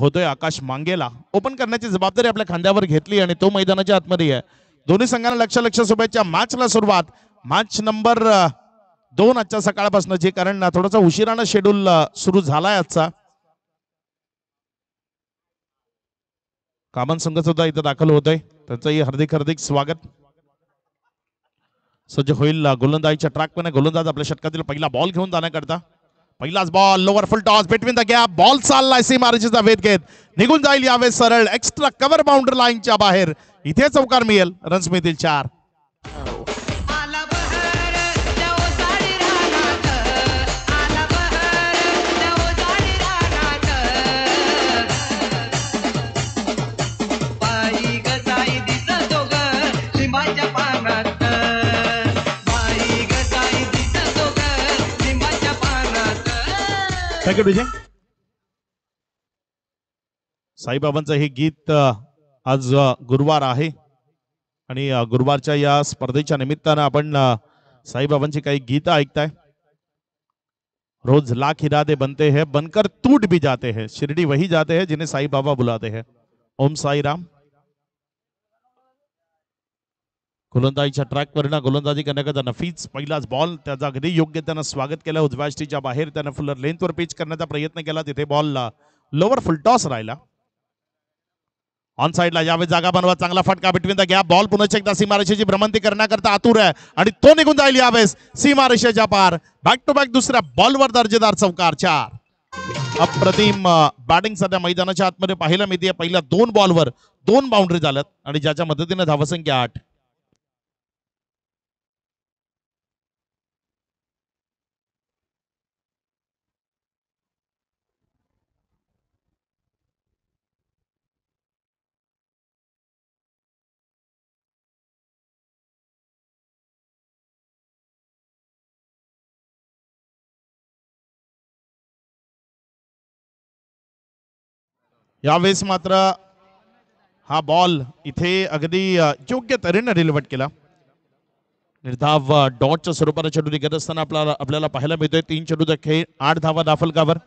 होतोय आकाश मांगेला. ओपन करण्याची जबाबदारी आपल्या खांद्यावर घेतली आणि तो मैदानाच्या आतमध्ये आहे. दोन्ही संघांना लक्ष शुभेच्छा. मॅचला सुरुवात. मॅच नंबर 2 आजच्या सकाळपासून, जे कारण थोडासा उशिरानं शेड्यूल सुरू झालाय आजचा. कामन संघ सुद्धा इथं दाखल होतोय, त्यांचंही हार्दिक हार्दिक स्वागत. सज्ज होईल गोलंदाजीच्या ट्रॅकवर. गोलंदाज आपल्या षटकातील पहिला बॉल घेऊन जाण्याकरता. पहिलाच ball, lower full toss between the gap. Ball चाललाय सीमारेषेचा वेध घेत, निघून जाईल यावेळेस सरळ एक्स्ट्रा कव्हर बाउंड्री लाईनच्या बाहेर. इथे चौकार मिळेल, रन्स मिळतील 4. विजय साईबाबांचं हे गीत आज गुरुवार आहे आणि गुरुवारच्या या स्पर्धेच्या निमित्तानं आपण साईबाबांची काही गीत ऐकताय. रोज लाख इरादे बनते हैं, बनकर टूट भी जाते हैं, शिरडी वही जाते हैं जिन्हें साई बाबा बुलाते हैं. ओम साई राम. गोलंदाजीच्या ट्रॅकवर गोलंदाजी करण्याकरता नफीज. पहिलाच बॉल, त्याचा अगदी योग्य त्यानं स्वागत केलं. उजव्या स्टीच्या बाहेर त्यानं फुलर लेंथवर पिच करण्याचा प्रयत्न केला. तिथे बॉल लोअर फुल टॉस राहिला. ऑन साइडला यावेळी जागा बनवा. चांगला फटका बिटवीन द गॅप. बॉल पुन्हा एकदा सीमारेषेची भ्रमंती करण्याकरता आतुर आहे आणि तो निघून जाईल यावेळेस सीमारेषेच्या पार. बॅक टू बॅक दुसऱ्या बॉलवर दर्जेदार चौकार. 4. अप्रतिम बॅटिंग सध्या मैदानाच्या आतमध्ये पाहायला मिळते. पहिल्या 2 बॉलवर 2 बाउंड्री झाल्यात आणि ज्याच्या मदतीने धावसंख्या 8. यावेळेस मात्र हा बॉल इथे अगदी योग्य तऱ्हेने डिलिव्हर केला. निर्धाव डॉटच्या स्वरूपाने चेंडू निघत असताना आपल्याला पाहायला मिळतोय. 3 चेंडूचा खेळ, 8 धावा दाफलकावर.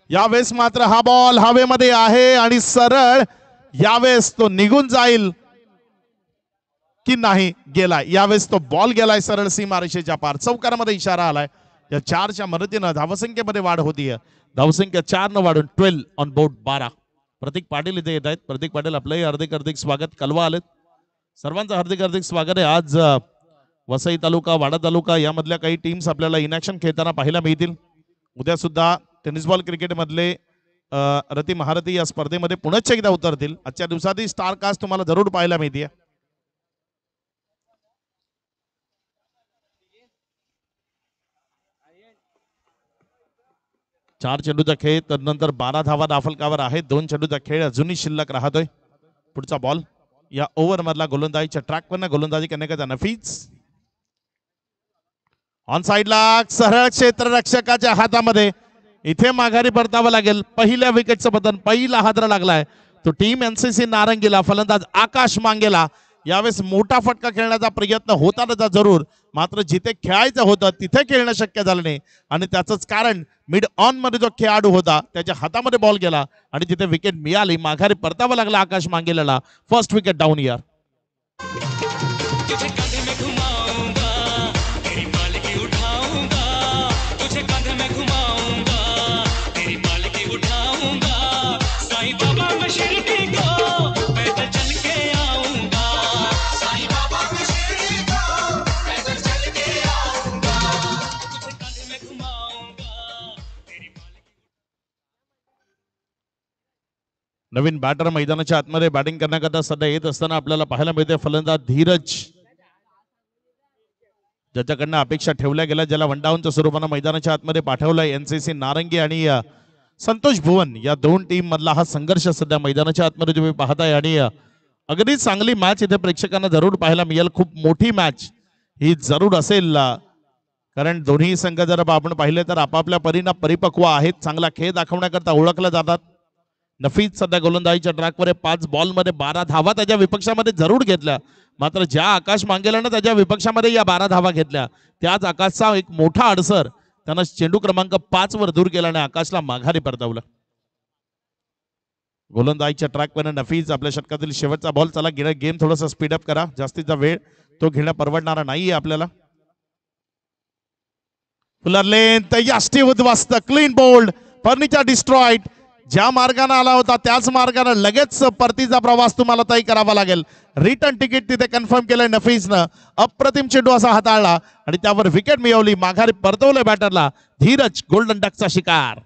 यावेळेस मात्र हा बॉल हवेमध्ये आहे आणि सरळ यावेळेस तो निघून जाईल की नाही, गेलाय. यावेळेस तो बॉल गेलाय सरळ सीमारेषेच्या पार. चौकारामध्ये इशारा आलाय. या 4च्या मदतीनं धावसंख्येमध्ये वाढ होतीये. धावसंख्या 4 न वाढून 12 ऑन बोर्ड 12. प्रतीक पाटील इथे येत आहेत. प्रतीक पाटील, आपलंही हार्दिक हार्दिक स्वागत. कलवा आलेत, सर्वांचं हार्दिक हार्दिक स्वागत आहे. आज वसई तालुका, वाडा तालुका यामधल्या काही टीम्स आपल्याला इनॅक्शन खेळताना पाहायला मिळतील. उद्या सुद्धा टेनिस बॉल क्रिकेट मधले रती महारथी या स्पर्धेमध्ये पुनश्च एकदा उतरतील. आजच्या दिवसातही स्टार कास्ट तुम्हाला जरूर पाहायला मिळते. 4 चेंडूचा खेळ, तदनंतर 12 धावा दाफलकावर आहेत. 2 चेंडूचा खेळ अजूनही शिल्लक राहतोय. पुढचा बॉल या ओव्हर मधला गोलंदाजीच्या ट्रॅकवर गोलंदाजी करण्याकरता नफीज. ऑन साइडला सरळ क्षेत्ररक्षकाच्या हातामध्ये. इथे माघारी परतावं लागेल. पहिल्या विकेटचं बटन, पहिला हादरा लागलाय तो टीम एनसीसी नारंगीला. फलंदाज आकाश मांगेला. यावेळेस मोठा फटका खेळण्याचा प्रयत्न होता त्याचा जरूर, मात्र जिथे खेळायचं होतं तिथे खेळणं शक्य झालं नाही आणि त्याचंच कारण मिड ऑन मध्ये जो खेळाडू होता त्याच्या हातामध्ये बॉल गेला आणि तिथे विकेट मिळाली. माघारी परतावं लागला आकाश मांगेला. फर्स्ट विकेट डाऊन यार. नवीन बॅटर मैदानाच्या आतमध्ये बॅटिंग करण्याकरता सध्या येत असताना आपल्याला पाहायला मिळते फलंदाज धीरज, ज्याच्याकडनं अपेक्षा ठेवल्या गेल्या, ज्याला 1 डाऊनच्या स्वरूपानं मैदानाच्या आतमध्ये पाठवलंय. एनसीसी नारंगी आणि संतोष भुवन या 2 टीम मधला हा संघर्ष सध्या मैदानाच्या आतमध्ये तुम्ही पाहताय आणि अगदी चांगली मॅच इथे प्रेक्षकांना जरूर पाहायला मिळेल. खूप मोठी मॅच ही जरूर असेल, कारण दोन्ही संघ जर आपण पाहिले तर आपापल्या परीने परिपक्व आहेत. चांगला खेळ दाखवण्याकरता ओळखले जातात. नफीस सध्या गोलंदाजीच्या ट्रॅकवर 5 बॉलमध्ये 12 धावा त्याच्या विपक्षामध्ये जरूर घेतल्या, मात्र ज्या आकाश मांगेलानं त्याच्या विपक्षामध्ये या 12 धावा घेतल्या त्याच आकाशचा एक मोठा अडसर त्यानं चेंडू क्रमांक 5 वर दूर केल्याने आकाशला माघारी परतवलं. गोलंदाजीच्या ट्रॅकवर नफीस आपल्या षटकातील शेवटचा बॉल. चला गेम थोडासा स्पीडअप करा, जास्तीचा वेळ तो घेणं परवडणारा नाहीये आपल्याला. फुलर लेंथ यष्टी उद्ध्वस्त, क्लीन बोल्ड, फर्निचर डिस्ट्रॉइड. ज्या मार्गाने आला होता त्याच मार्गाने लगेच परतीचा प्रवास तुम्हाला तय करावा लागेल. रिटर्न तिकीट तिथे कन्फर्म केलंय नफीसनं. अप्रतिम चेंडू असा हाताळला आणि त्यावर विकेट मिळवली, माघारी परतवले बॅटरला. धीरज गोल्डन डकचा शिकार.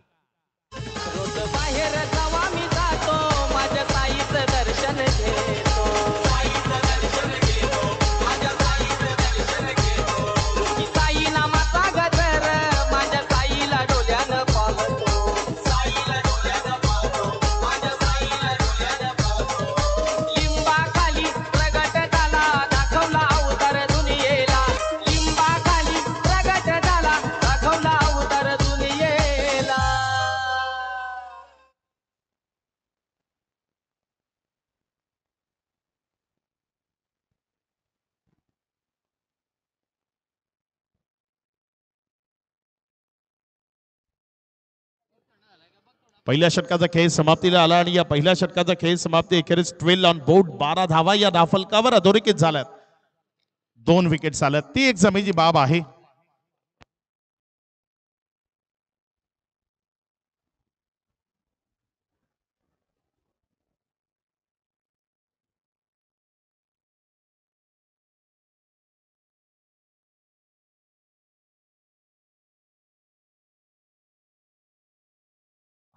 पहिल्या षटकाचा खेळ समाप्तीला आला आणि या पहिल्या षटकाचा खेळ समाप्ती अखेरीस 12 ऑन बोर्ड. 12 धावा या धाफलकावर अधोरेखित झाल्यात. 2 विकेट्स आल्यात. ती एक जमेची बाब आहे.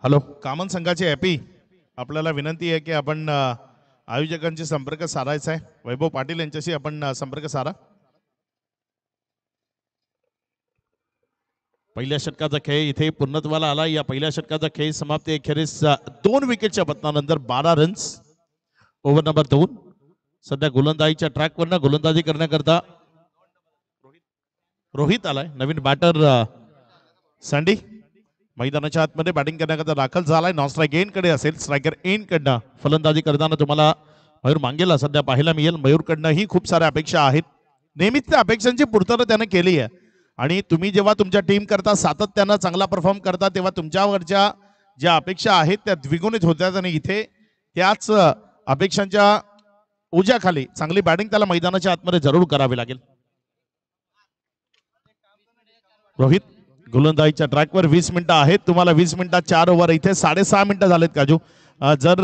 हॅलो, कामन संघाचे हॅपी, आपल्याला विनंती आहे की आपण आयोजकांशी संपर्क साधायचा आहे. वैभव पाटील यांच्याशी आपण संपर्क साधा. पहिल्या षटकाचा खेळ इथे पूर्णत्वाला आला. या पहिल्या षटकाचा खेळ समाप्ती अखेरीस 2 विकेटच्या पतनानंतर 12 रन्स. Over number 2. सध्या गोलंदाजीच्या ट्रॅकवरनं गोलंदाजी करण्याकरता रोहित आलाय. नवीन बॅटर सँडी मैदानाच्या आतमध्ये बॅटिंग करण्याकरता दाखल झालाय. नॉन स्ट्राईक एन कडे असेल, स्ट्रायकर एन कडनं फलंदाजी करताना तुम्हाला मयूर मांगेला सध्या पाहायला मिळेल. मयूरकडनंही खूप साऱ्या अपेक्षा आहेत. नेहमीच त्या अपेक्षांची पूर्तता त्यानं केली आहे आणि तुम्ही जेव्हा तुमच्या टीम करता सातत्यानं चांगला परफॉर्म करता तेव्हा तुमच्यावरच्या ज्या अपेक्षा आहेत त्या द्विगुणित होत्यात आणि इथे त्याच अपेक्षांच्या ओझ्याखाली चांगली बॅटिंग त्याला मैदानाच्या आतमध्ये जरूर करावी लागेल. रोहित गोलंदाजीच्या ट्रॅकवर 20 मिनिटं आहेत. तुम्हाला 20 मिनिटात 4 ओव्हर, इथे 6.5 मिनिटं झालेत काजू. जर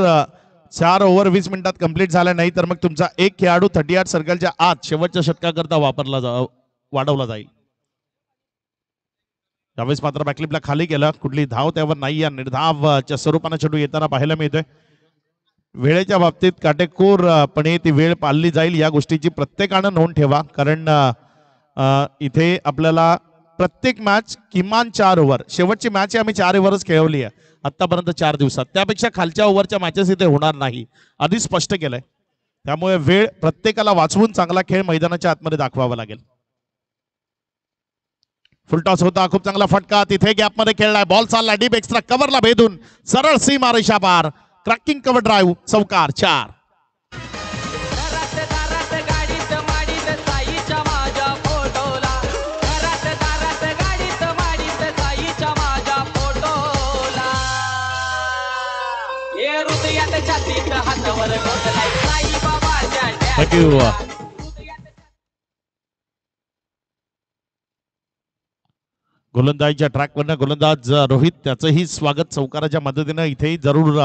4 ओव्हर 20 मिनिटात कंप्लीट झाला नाही तर मग तुमचा एक खेळाडू 38 सर्कलच्या आत शेवटच्या षटकाकरता वाढवला जाईल. त्यावेळेस मात्र बॅकलिपला खाली गेला, कुठली धाव त्यावर नाही. या निर्धावच्या स्वरूपाने चेंडू येताना पाहायला मिळतोय. वेळेच्या बाबतीत काटेकोरपणे ती वेळ पाळली जाईल या गोष्टीची प्रत्येकानं नोंद ठेवा, कारण इथे आपल्याला प्रत्येक मॅच किमान 4 ओव्हर, शेवटची मॅच आम्ही 4 ओव्हरच खेळवली आहे आतापर्यंत 4 दिवसात. त्यापेक्षा खालच्या ओव्हरच्या मॅचेस इथे होणार नाही, आधी स्पष्ट केलंय. त्यामुळे वेळ प्रत्येकाला वाचवून चांगला खेळ मैदानाच्या आतमध्ये दाखवावा लागेल. फुलटॉस होता, खूप चांगला फटका तिथे गॅपमध्ये खेळलाय. बॉल चालला डीप एक्स्ट्रा कव्हरला भेदून सरळ सीमा रेषा पार. क्रॅकिंग कव्हर ड्राईव्ह, चौकार 4. गोलंदाजीच्या ट्रॅकवरनं गोलंदाज रोहित, त्याचंही स्वागत चौकाराच्या मदतीनं इथेही जरूर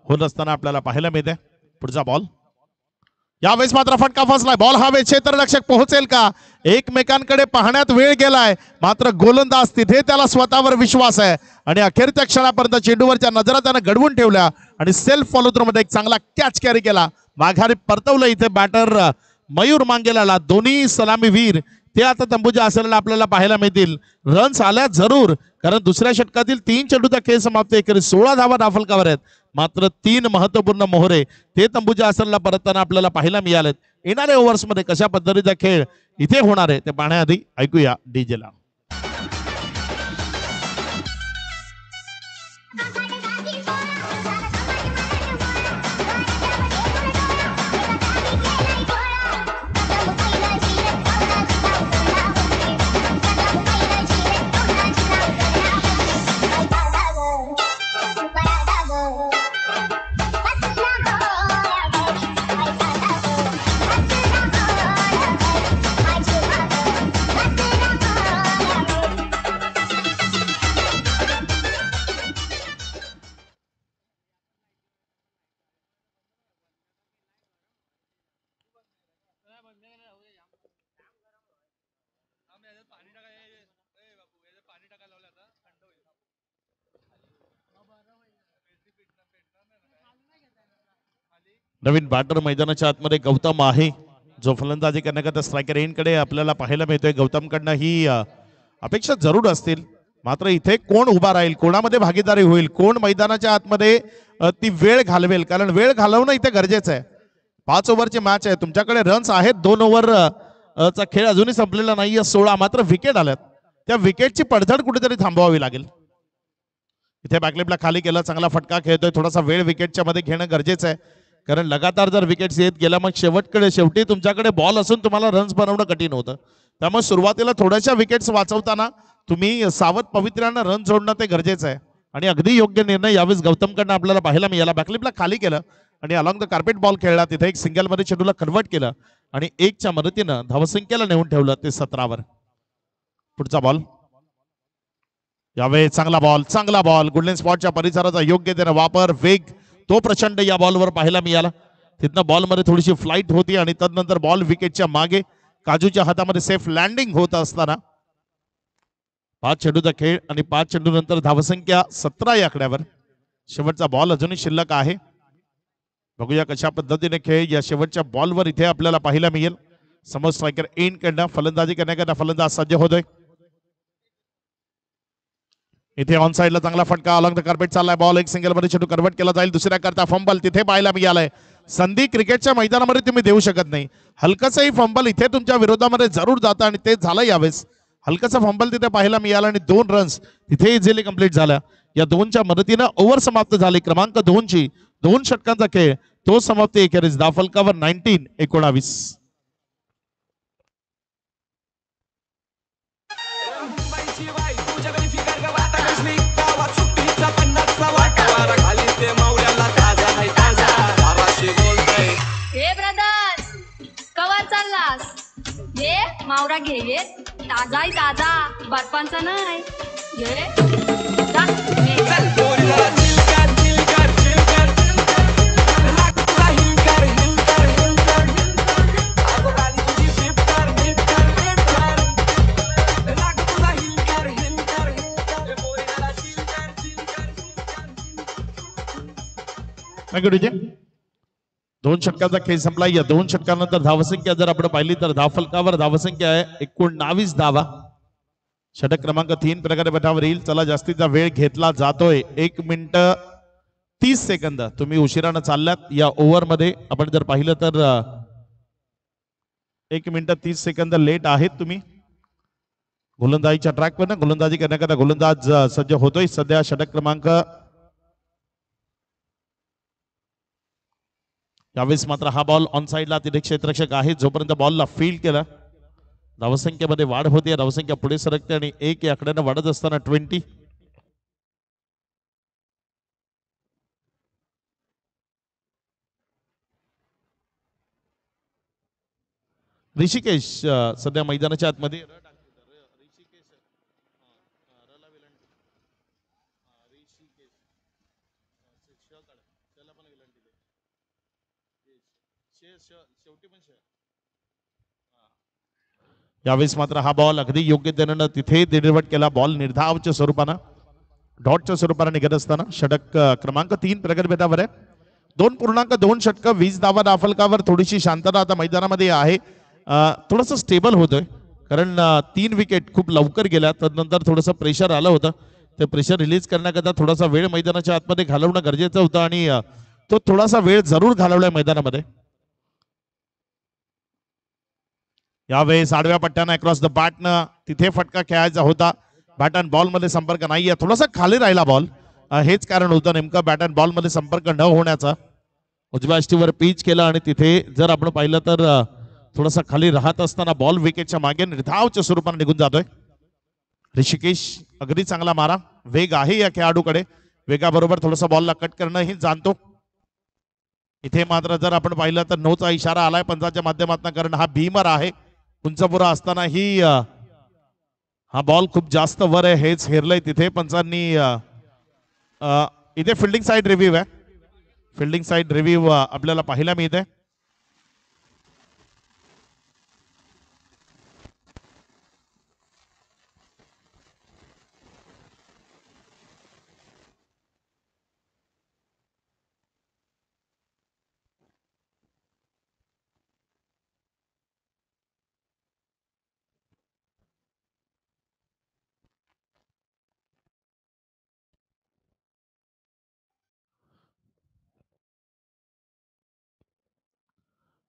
होत असताना आपल्याला पाहायला मिळते. पुढचा बॉल, यावेळेस मात्र फटका फसलाय. बॉल हवे, क्षेत्ररक्षक पोहोचेल का? एकमेकांकडे पाहण्यात वेळ गेलाय, मात्र गोलंदाज तिथे त्याला स्वतःवर विश्वास आहे आणि अखेरच्या क्षणापर्यंत चेंडूवरच्या नजरा त्यानं घडवून ठेवल्या आणि सेल्फ फॉलो थ्रू मध्ये एक चांगला कॅच कॅरी केला. माघारी परतवलं इथे बॅटर मयूर मांगेलाला. दोन्ही सलामीवीर ते आता तंबूच्या आसनाला आपल्याला पाहायला मिळतील. रन्स आल्या जरूर, कारण दुसऱ्या षटकातील 3 चेंडूचा खेळ समाप्त आहे. 16 धावा दाफलकावर आहेत, मात्र 3 महत्वपूर्ण मोहरे ते तंबूच्या आसनाला परतताना आपल्याला पाहायला मिळालेत. येणाऱ्या ओव्हर्स मध्ये कशा पद्धतीचा खेळ इथे होणार आहे ते पाहण्याआधी ऐकूया डीजेला. नवीन बॅटर मैदानाच्या आतमध्ये गौतम आहे, जो फलंदाजी करण्याकरता स्ट्रायकर एंडकडे आपल्याला पाहायला मिळतोय. गौतमकडनं ही अपेक्षा जरूर असतील, मात्र इथे कोण उभा राहील, कोणामध्ये भागीदारी होईल, कोण मैदानाच्या आतमध्ये ती वेळ घालवेल, कारण वेळ घालवणं इथे गरजेचं आहे. 5 ओव्हरची मॅच आहे, तुमच्याकडे रन्स आहेत. 2 ओव्हर चा खेळ अजूनही संपलेला नाहीये. 16 मात्र विकेट आल्यात. त्या विकेटची पडझड कुठेतरी थांबवावी लागेल. इथे बॅकलिपला खाली केला, चांगला फटका खेळतोय. थोडासा वेळ विकेटच्या मध्ये घेणं गरजेचं आहे, कारण लगातार जर विकेट्स येत गेल्या मग शेवटी तुमच्याकडे बॉल असून तुम्हाला रन्स बनवणं कठीण होतं. त्यामुळे सुरुवातीला थोड्याशा विकेट्स वाचवताना तुम्ही सावध पवित्र्यानं रन जोडणं ते गरजेचं आहे. आणि अगदी योग्य निर्णय यावेळेस गौतमकडनं आपल्याला पाहायला मिळाला. बॅकलिपला खाली केलं आणि अलॉंग द कार्पेट बॉल खेळला. तिथे एक सिंगल मध्ये चेंडूला कन्वर्ट केलं आणि 1च्या मदतीनं धावसंख्येला नेऊन ठेवलं ते 17वर. पुढचा बॉल यावेळी चांगला बॉल गुडलेन स्पॉटच्या परिसराचा योग्यतेने वापर, वेग तो प्रचंड या बॉलवर पाहायला मिळाला. तिथनं बॉलमध्ये थोडीशी फ्लाईट होती आणि तदनंतर बॉल विकेटच्या मागे काजूच्या हातामध्ये सेफ लँडिंग होत असताना 5 चेंडूचा खेळ आणि 5 चेंडू नंतर धावसंख्या 17 या आकड्यावर. शेवटचा बॉल अजूनही शिल्लक आहे. बघूया कशा पद्धतीने खेळ या शेवटच्या बॉलवर इथे आपल्याला पाहायला मिळेल. समोर स्ट्रायकर एंड कडनं फलंदाजी करण्याकरता फलंदाज सज्ज होतोय. इथे ऑन साइडला चांगला फटका, अलॉंग द कार्पेट चाललाय बॉल. एक सिंगल मध्ये चेंडू कन्वर्ट केला जाईल. दुसऱ्या करता फंबल तिथे पाहायला मिळालाय. संधी क्रिकेटच्या मैदानामध्ये तुम्ही देऊ शकत नाही. हलकसंही फंबल इथे तुमच्या विरोधामध्ये जरूर जातं आणि ते झालं यावेळेस. हलकसा फंबल तिथे पाहायला मिळाला आणि 2 रन्स तिथे इझिली कंप्लीट झाल्या. या 2च्या मदतीनं ओव्हर समाप्त झाली. क्रमांक 2ची 2 षटकांचा खेळ तो समाप्ती एखेरीस धावफलकावर 19-19. हे ब्रदर्स कवर चाललास? ये मावरा घे, ये ताजा आहे ताजा, बर्फांचा नाही. ये 2 षटकांचा खेळ संपला. या 2 षटकानंतर धावसंख्या जर आपण पाहिली तर धावफलकावर धावसंख्या आहे 19 धावा. षटक क्रमांक 3 प्रकारे बटावर येईल. चला जास्तीचा वेळ घेतला जातोय. 1 मिनिट 30 सेकंद तुम्ही उशिरानं चालल्यात या ओव्हर मध्ये. आपण जर पाहिलं तर 1 मिनिट 30 सेकंद लेट आहेत तुम्ही. गोलंदाजीच्या ट्रॅकवर गोलंदाजी करण्याकरता गोलंदाज सज्ज होतोय. सध्या षटक क्रमांक यावेळेस मात्र हा बॉल ऑन साइडला तिथे क्षेत्ररक्षक आहे. जोपर्यंत बॉलला फील्ड केला धावसंख्येमध्ये वाढ होते. धावसंख्या पुढे सरकते आणि 1 या आकड्यानं वाढत असताना 20. ऋषिकेश सध्या मैदानाच्या आतमध्ये यावेळेस मात्र हा बॉल अगदी योग्यतेनं तिथे डिलिव्हर केला. बॉल निर्धावच्या स्वरूपानं डॉटच्या स्वरूपाने निघत असताना षटक क्रमांक 3 प्रगतभेदावर आहे. 2.2 षटक 20 धावा दाफलकावर. थोडीशी शांतता आता मैदानामध्ये आहे. थोडंसं स्टेबल होतोय कारण 3 विकेट खूप लवकर गेल्या. तदनंतर थोडंसं प्रेशर आलं होतं. ते प्रेशर रिलीज करण्याकरता थोडासा वेळ मैदानाच्या आतमध्ये घालवणं गरजेचं होतं आणि तो थोडासा वेळ जरूर घालवलाय मैदानामध्ये. यावेळेस आडव्या पट्ट्यानं अक्रॉस द बॅटनं तिथे फटका खेळायचा होता. बॅट अँड बॉल मध्ये संपर्क नाहीये. थोडासा खाली राहिला बॉल. हेच कारण होतं नेमकं बॅट अँड बॉल मध्ये संपर्क न होण्याचा. उजव्या अष्टीवर पिच केला आणि तिथे जर आपण पाहिलं तर थोडासा खाली राहत असताना बॉल विकेटच्या मागे निर्धावच्या स्वरूपाने निघून जातोय. ऋषिकेश अगदी चांगला मारा. वेग आहे या खेळाडूकडे. वेगाबरोबर थोडासा बॉलला कट करणं ही जाणतो. इथे मात्र जर आपण पाहिलं तर नोचा इशारा आलाय पंचाच्या माध्यमातून, कारण हा भीमर आहे. उंचपुरा असताना ही हा बॉल खूप जास्त वर आहे हेच हेरलंय तिथे पंचांनी. इथे फिल्डिंग साइड रिव्ह्यू आहे. फिल्डिंग साइड रिव्ह्यू आपल्याला पाहायला मिळते.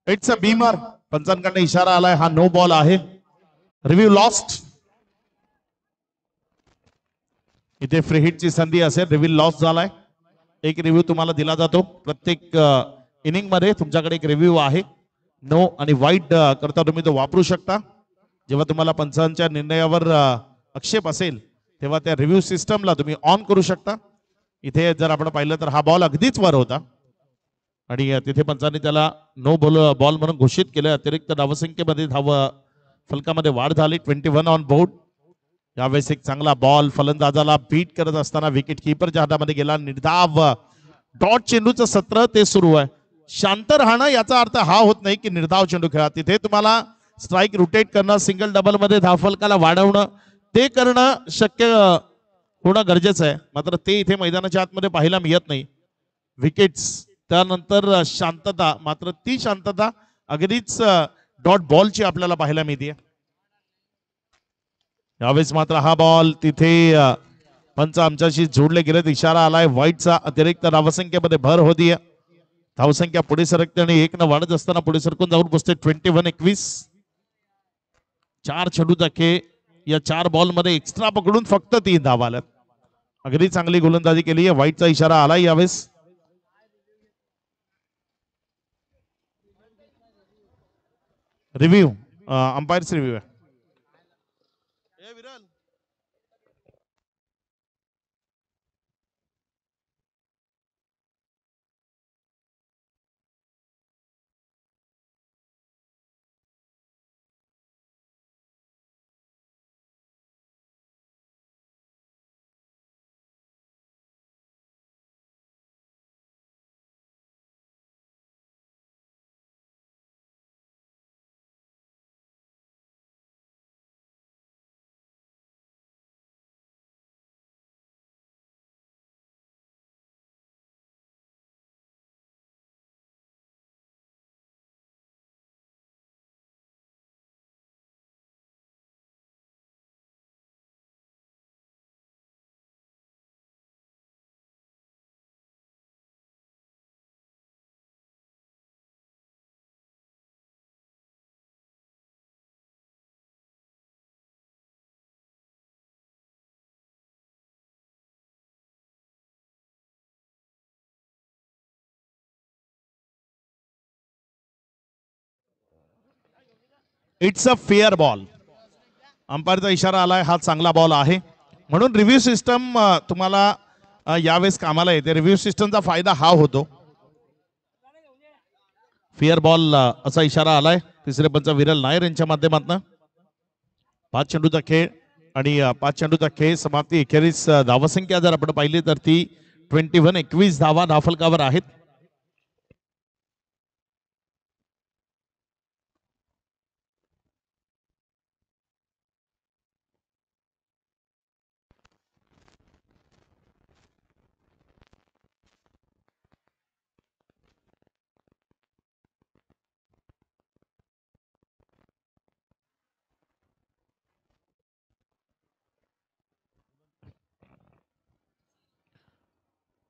It's a Beamer. पंचांकडे इशारा आलाय, हा नो बॉल आहे. Review lost. इथे फ्री हिटची संधी असेल. रिव्ह्यू लॉस झालाय. एक रिव्ह्यू तुम्हाला दिला जातो प्रत्येक इनिंग मध्ये. तुमच्याकडे एक रिव्ह्यू आहे. नो आणि वाईट करता तुम्ही तो वापरू शकता. जेव्हा तुम्हाला पंचांच्या निर्णयावर आक्षेप असेल तेव्हा त्या रिव्ह्यू सिस्टमला तुम्ही ऑन करू शकता. इथे जर आपण पाहिलं तर हा बॉल अगदीच वर होता आणि तिथे पंचांनी त्याला नो बॉल म्हणून घोषित केलं. अतिरिक्त धावसंख्येमध्ये फलकामध्ये वाढ झाली. 21 ऑन बोर्ड. यावेळेस एक चांगला बॉल फलंदाजाला बीट करत असताना विकेट किपरच्या हातामध्ये गेला. निर्धाव डॉट चेंडूचं सत्र ते सुरू आहे. शांत राहणं याचा अर्थ हा होत नाही की निर्धाव चेंडू खेळा. तिथे तुम्हाला स्ट्राईक रोटेट करणं, सिंगल डबल मध्ये धावफलकाला वाढवणं, ते करणं शक्य होणं गरजेचं आहे. मात्र ते इथे मैदानाच्या आतमध्ये पाहायला मिळत नाही. विकेट्स त्यानंतर शांतता, मात्र ती शांतता अगदीच डॉट बॉलची आपल्याला पाहायला मिळते. यावेळेस मात्र हा बॉल तिथे पंच आमच्याशी जोडले गेलेत. इशारा आलाय वाईटचा. अतिरिक्त धावसंख्येमध्ये भर होतीये. धावसंख्या पुढे सरकते आणि 1 न वाढत असताना पुढे सरकून जाऊन बसते 21-21. 4 चेंडूचा खेळ. या 4 बॉल मध्ये एक्स्ट्रा पकडून फक्त 3 धावा आल्यात. अगदी चांगली गोलंदाजी केली आहे. वाईटचा इशारा आलाय यावेळेस. रिव्ह्यू अंपायर्स रिव्ह्यू आहे. It's a fair ball. अंपायरचा इशारा आलाय, हा चांगला बॉल आहे. म्हणून रिव्ह्यू सिस्टम तुम्हाला यावेळेस कामाला येते. रिव्ह्यू सिस्टमचा फायदा हा होतो. फेअर बॉल असा इशारा आलाय तिसरे पंच विरल नायर यांच्या माध्यमातून. 5 चेंडूचा खेळ आणि 5 चेंडूचा खेळ समाप्ती अखेरीस धावसंख्या जर आपण पाहिली तर ती 21-21 धावा धावफलकावर आहेत.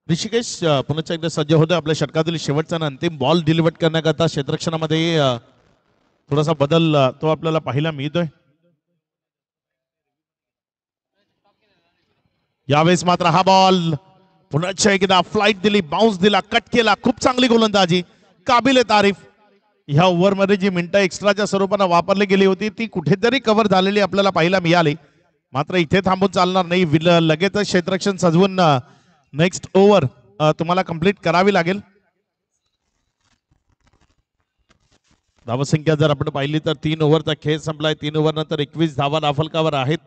ऋषिकेश पुन्हा एकदा सज्ज होते. आपल्या षटकातील शेवटचा आणि अंतिम बॉल डिलिव्हर करण्याकरता क्षेत्ररक्षणामध्ये थोडासा बदल तो आपल्याला पाहायला मिळतोय. यावेळेस मात्र हा बॉल पुन्हा एकदा फ्लाइट दिली, बाउन्स दिला, कट केला. खूप चांगली गोलंदाजी, काबिल तारीफ. ह्या ओव्हरमध्ये जी मिनिटं एक्स्ट्राच्या स्वरूपानं वापरली गेली होती ती कुठेतरी कव्हर झालेली आपल्याला पाहायला मिळाली. मात्र इथे थांबून चालणार नाही. लगेचच क्षेत्ररक्षण सजवून नेक्स्ट ओव्हर तुम्हाला कंप्लीट करावी लागेल. धावसंख्या जर आपण पाहिली तर 3 ओव्हरचा खेळ संपलाय. 3 ओव्हर नंतर 21 धावा धावफलकावर आहेत.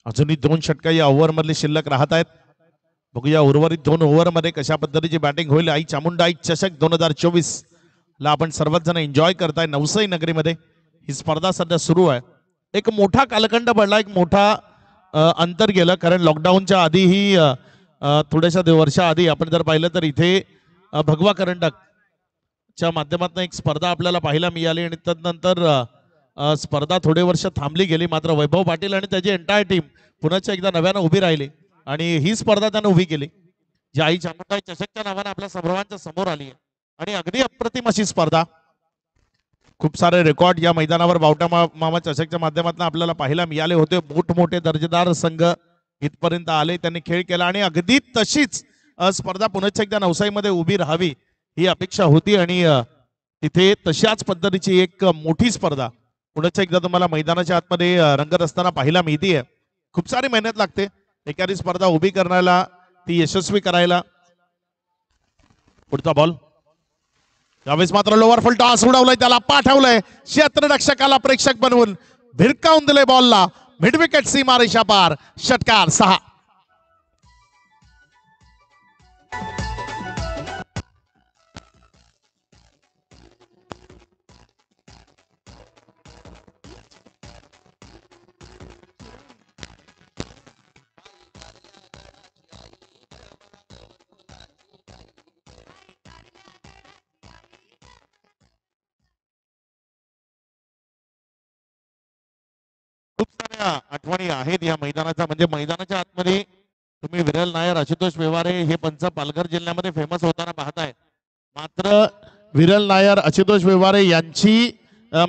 अजूनही 2 षटका या ओव्हर मधले शिल्लक राहत आहेत. बघूया उर्वरित 2 ओव्हर मध्ये कशा पद्धतीची बॅटिंग होईल. आई चामुंडाई चषक 2024 ला आपण सर्वच जण एन्जॉय करताय नवसाई नगरीमध्ये. ही स्पर्धा सध्या सुरू आहे. एक मोठा कालखंड पडला, एक मोठा अंतर गेलं. कारण लॉकडाऊनच्या आधीही थोड्याशा वर्षा आधी आपण जर पाहिलं तर इथे भगवा करंडक च्या माध्यमातून एक स्पर्धा आपल्याला पाहायला मिळाली आणि त्यानंतर स्पर्धा थोडे वर्ष थांबली गेली. मात्र वैभव पाटील आणि त्याची एंटायर टीम पुन्हा एकदा नव्यानं उभी राहिली आणि ही स्पर्धा त्यानं उभी केली, जी आई चामुंडाई चषकच्या नावाने आपल्या सर्वांच्या समोर आली आहे. आणि अगदी अप्रतिम अशी स्पर्धा खूप सारे रेकॉर्ड या मैदानावर बावटा मामा चषकच्या माध्यमातून आपल्याला पाहायला मिळाले होते. मोठमोठे दर्जेदार संघ इथपर्यंत आले, त्यांनी खेळ केला आणि अगदी तशीच स्पर्धा पुन्हा एकदा नवसाईमध्ये उभी राहावी ही अपेक्षा होती आणि तिथे तशाच पद्धतीची एक मोठी स्पर्धा पुन्हा एकदा तुम्हाला मैदानाच्या आतमध्ये रंगत असताना पाहायला मिळते. खूप सारी मेहनत लागते एखादी स्पर्धा उभी करण्याला, ती यशस्वी करायला. पुढचा बॉल यावेळेस मात्र लोअर फुल टॉस उडवलाय, त्याला पाठवलंय क्षेत्ररक्षकाला प्रेक्षक बनवून भिरकावून दिले बॉलला. मिड विकेट सीमारेषा पार, षटकार 6. खूप साऱ्या आठवणी आहेत या मैदानाच्या. म्हणजे मैदानाच्या आतमध्ये तुम्ही विरल नायर, आशुतोष व्यवहारे हे पंच पालघर जिल्ह्यामध्ये फेमस होताना पाहताय. मात्र विरल नायर, आशुतोष व्यवहारे यांची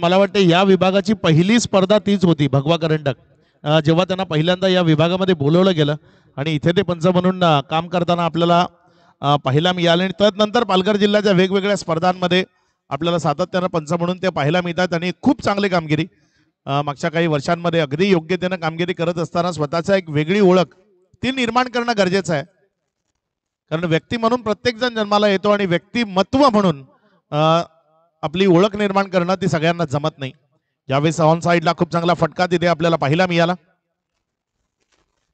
मला वाटते या विभागाची पहिली स्पर्धा तीच होती. भगवा करंडक जेव्हा त्यांना पहिल्यांदा या विभागामध्ये बोलवलं गेलं आणि इथे ते पंच म्हणून काम करताना आपल्याला पाहायला मिळाले. आणि त्यानंतर पालघर जिल्ह्याच्या वेगवेगळ्या स्पर्धांमध्ये आपल्याला सातत्यानं पंच म्हणून ते पाहायला मिळतात आणि खूप चांगली कामगिरी मागच्या काही वर्षांमध्ये अगदी योग्यतेनं कामगिरी करत असताना स्वतःचा एक वेगळी ओळख ती निर्माण करणं गरजेचं आहे. कारण व्यक्ती म्हणून प्रत्येक जण जन्माला येतो आणि व्यक्तिमत्व म्हणून आपली ओळख निर्माण करणं ती सगळ्यांना जमत नाही. यावेळेस ऑन साईडला खूप चांगला फटका तिथे आपल्याला पाहायला मिळाला.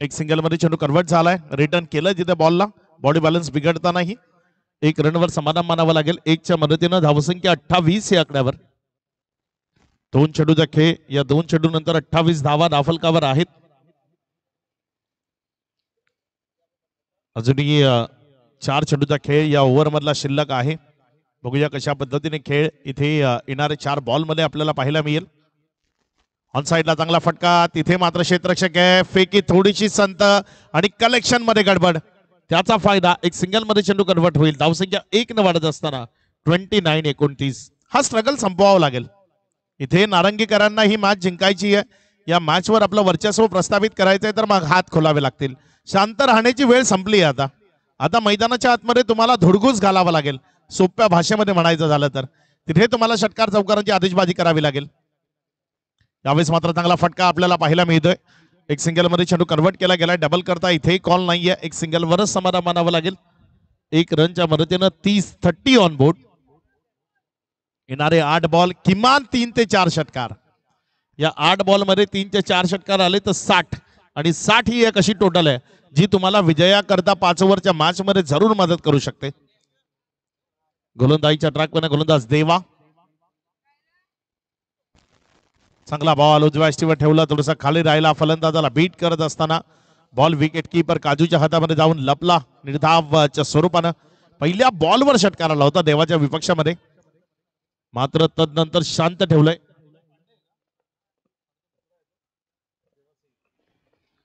एक सिंगल मध्ये चेंडू कन्वर्ट झालाय, रिटर्न केलं तिथे बॉलला. बॉडी बॅलन्स बिघडतानाही एक रनवर समाधान मानावं लागेल. 1च्या मदतीनं धावसंख्या 28 या आकड्यावर. 2 चेंडूचा खेळ, या 2 चेंडू नंतर 28 धावा धावफलकावर आहेत. अजूनही 4 चेंडूचा खेळ या ओव्हर मधला शिल्लक आहे. बघूया कशा पद्धतीने खेळ इथे येणारे 4 बॉल मध्ये आपल्याला पाहायला मिळेल. ऑन साइडला चांगला फटका, तिथे मात्र क्षेत्ररक्षक आहे. फेकी थोडीशी संत आणि कलेक्शन मध्ये गडबड, त्याचा फायदा. एक सिंगल मध्ये चेंडू कन्वर्ट होईल. धावसंख्या 1 न वाढत असताना 29-29 हा स्ट्रगल संपवावा लागेल. इथे नारंगीकरांना ही मॅच जिंकायची आहे. या मॅच वर आपलं वर्चस्व प्रस्थापित करायचंय तर मग हात खोलावे लागतील. शांत राहण्याची वेळ संपली आहे आता मैदानाच्या आतमध्ये तुम्हाला धुडगूस घालावा लागेल. सोप्या भाषेमध्ये म्हणायचं झालं तर तिथे तुम्हाला षटकार चौकारांची आतिषबाजी करावी लागेल. यावेळेस मात्र चांगला फटका आपल्याला पाहायला मिळतोय. एक सिंगल मध्ये चेंडू कन्वर्ट केला गेलाय. डबल करता इथेही कॉल नाहीये. एक सिंगल वरच समाधान मानावं लागेल. 1 रनच्या मदतीनं 30 ऑन बोर्ड. येणारे 8 बॉल किमान 3 ते 4 षटकार. या 8 बॉल मध्ये 3 ते 4 षटकार आले तर 60 आणि 60 ही एक अशी टोटल आहे जी तुम्हाला विजयाकरता 5 ओव्हरच्या मॅच मध्ये जरूर मदत करू शकते. गोलंदाजीच्या ट्रॅकवर गोलंदाज देवा. चांगला बॉल उजव्या अष्टीवर ठेवला, थोडासा खाली राहिला. फलंदाजाला बीट करत असताना बॉल विकेट कीपर काजूच्या हातामध्ये जाऊन लपला. निर्धावच्या स्वरूपानं पहिल्या बॉलवर षटकार आला होता देवाच्या विपक्षामध्ये, मात्र तदनंतर शांत ठेवलंय.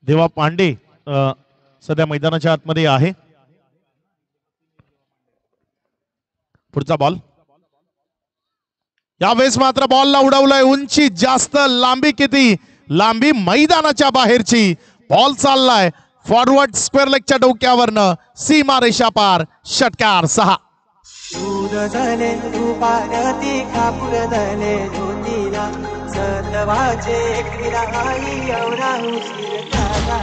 देवा पांडे सध्या मैदानाच्या आतमध्ये आहे. पुढचा बॉल. यावेळेस मात्र बॉलला उडवलंय. उंची जास्त, लांबी किती? लांबी मैदानाच्या बाहेरची. बॉल चाललाय फॉरवर्ड स्क्वेअर लेगच्या डोक्यावरनं सीमारेषा पार. षटकार 6. दूध झाले तुपारती कापूर झाले ज्योतीला सतवाचे एकविरा आई एवढा उशीर झाला.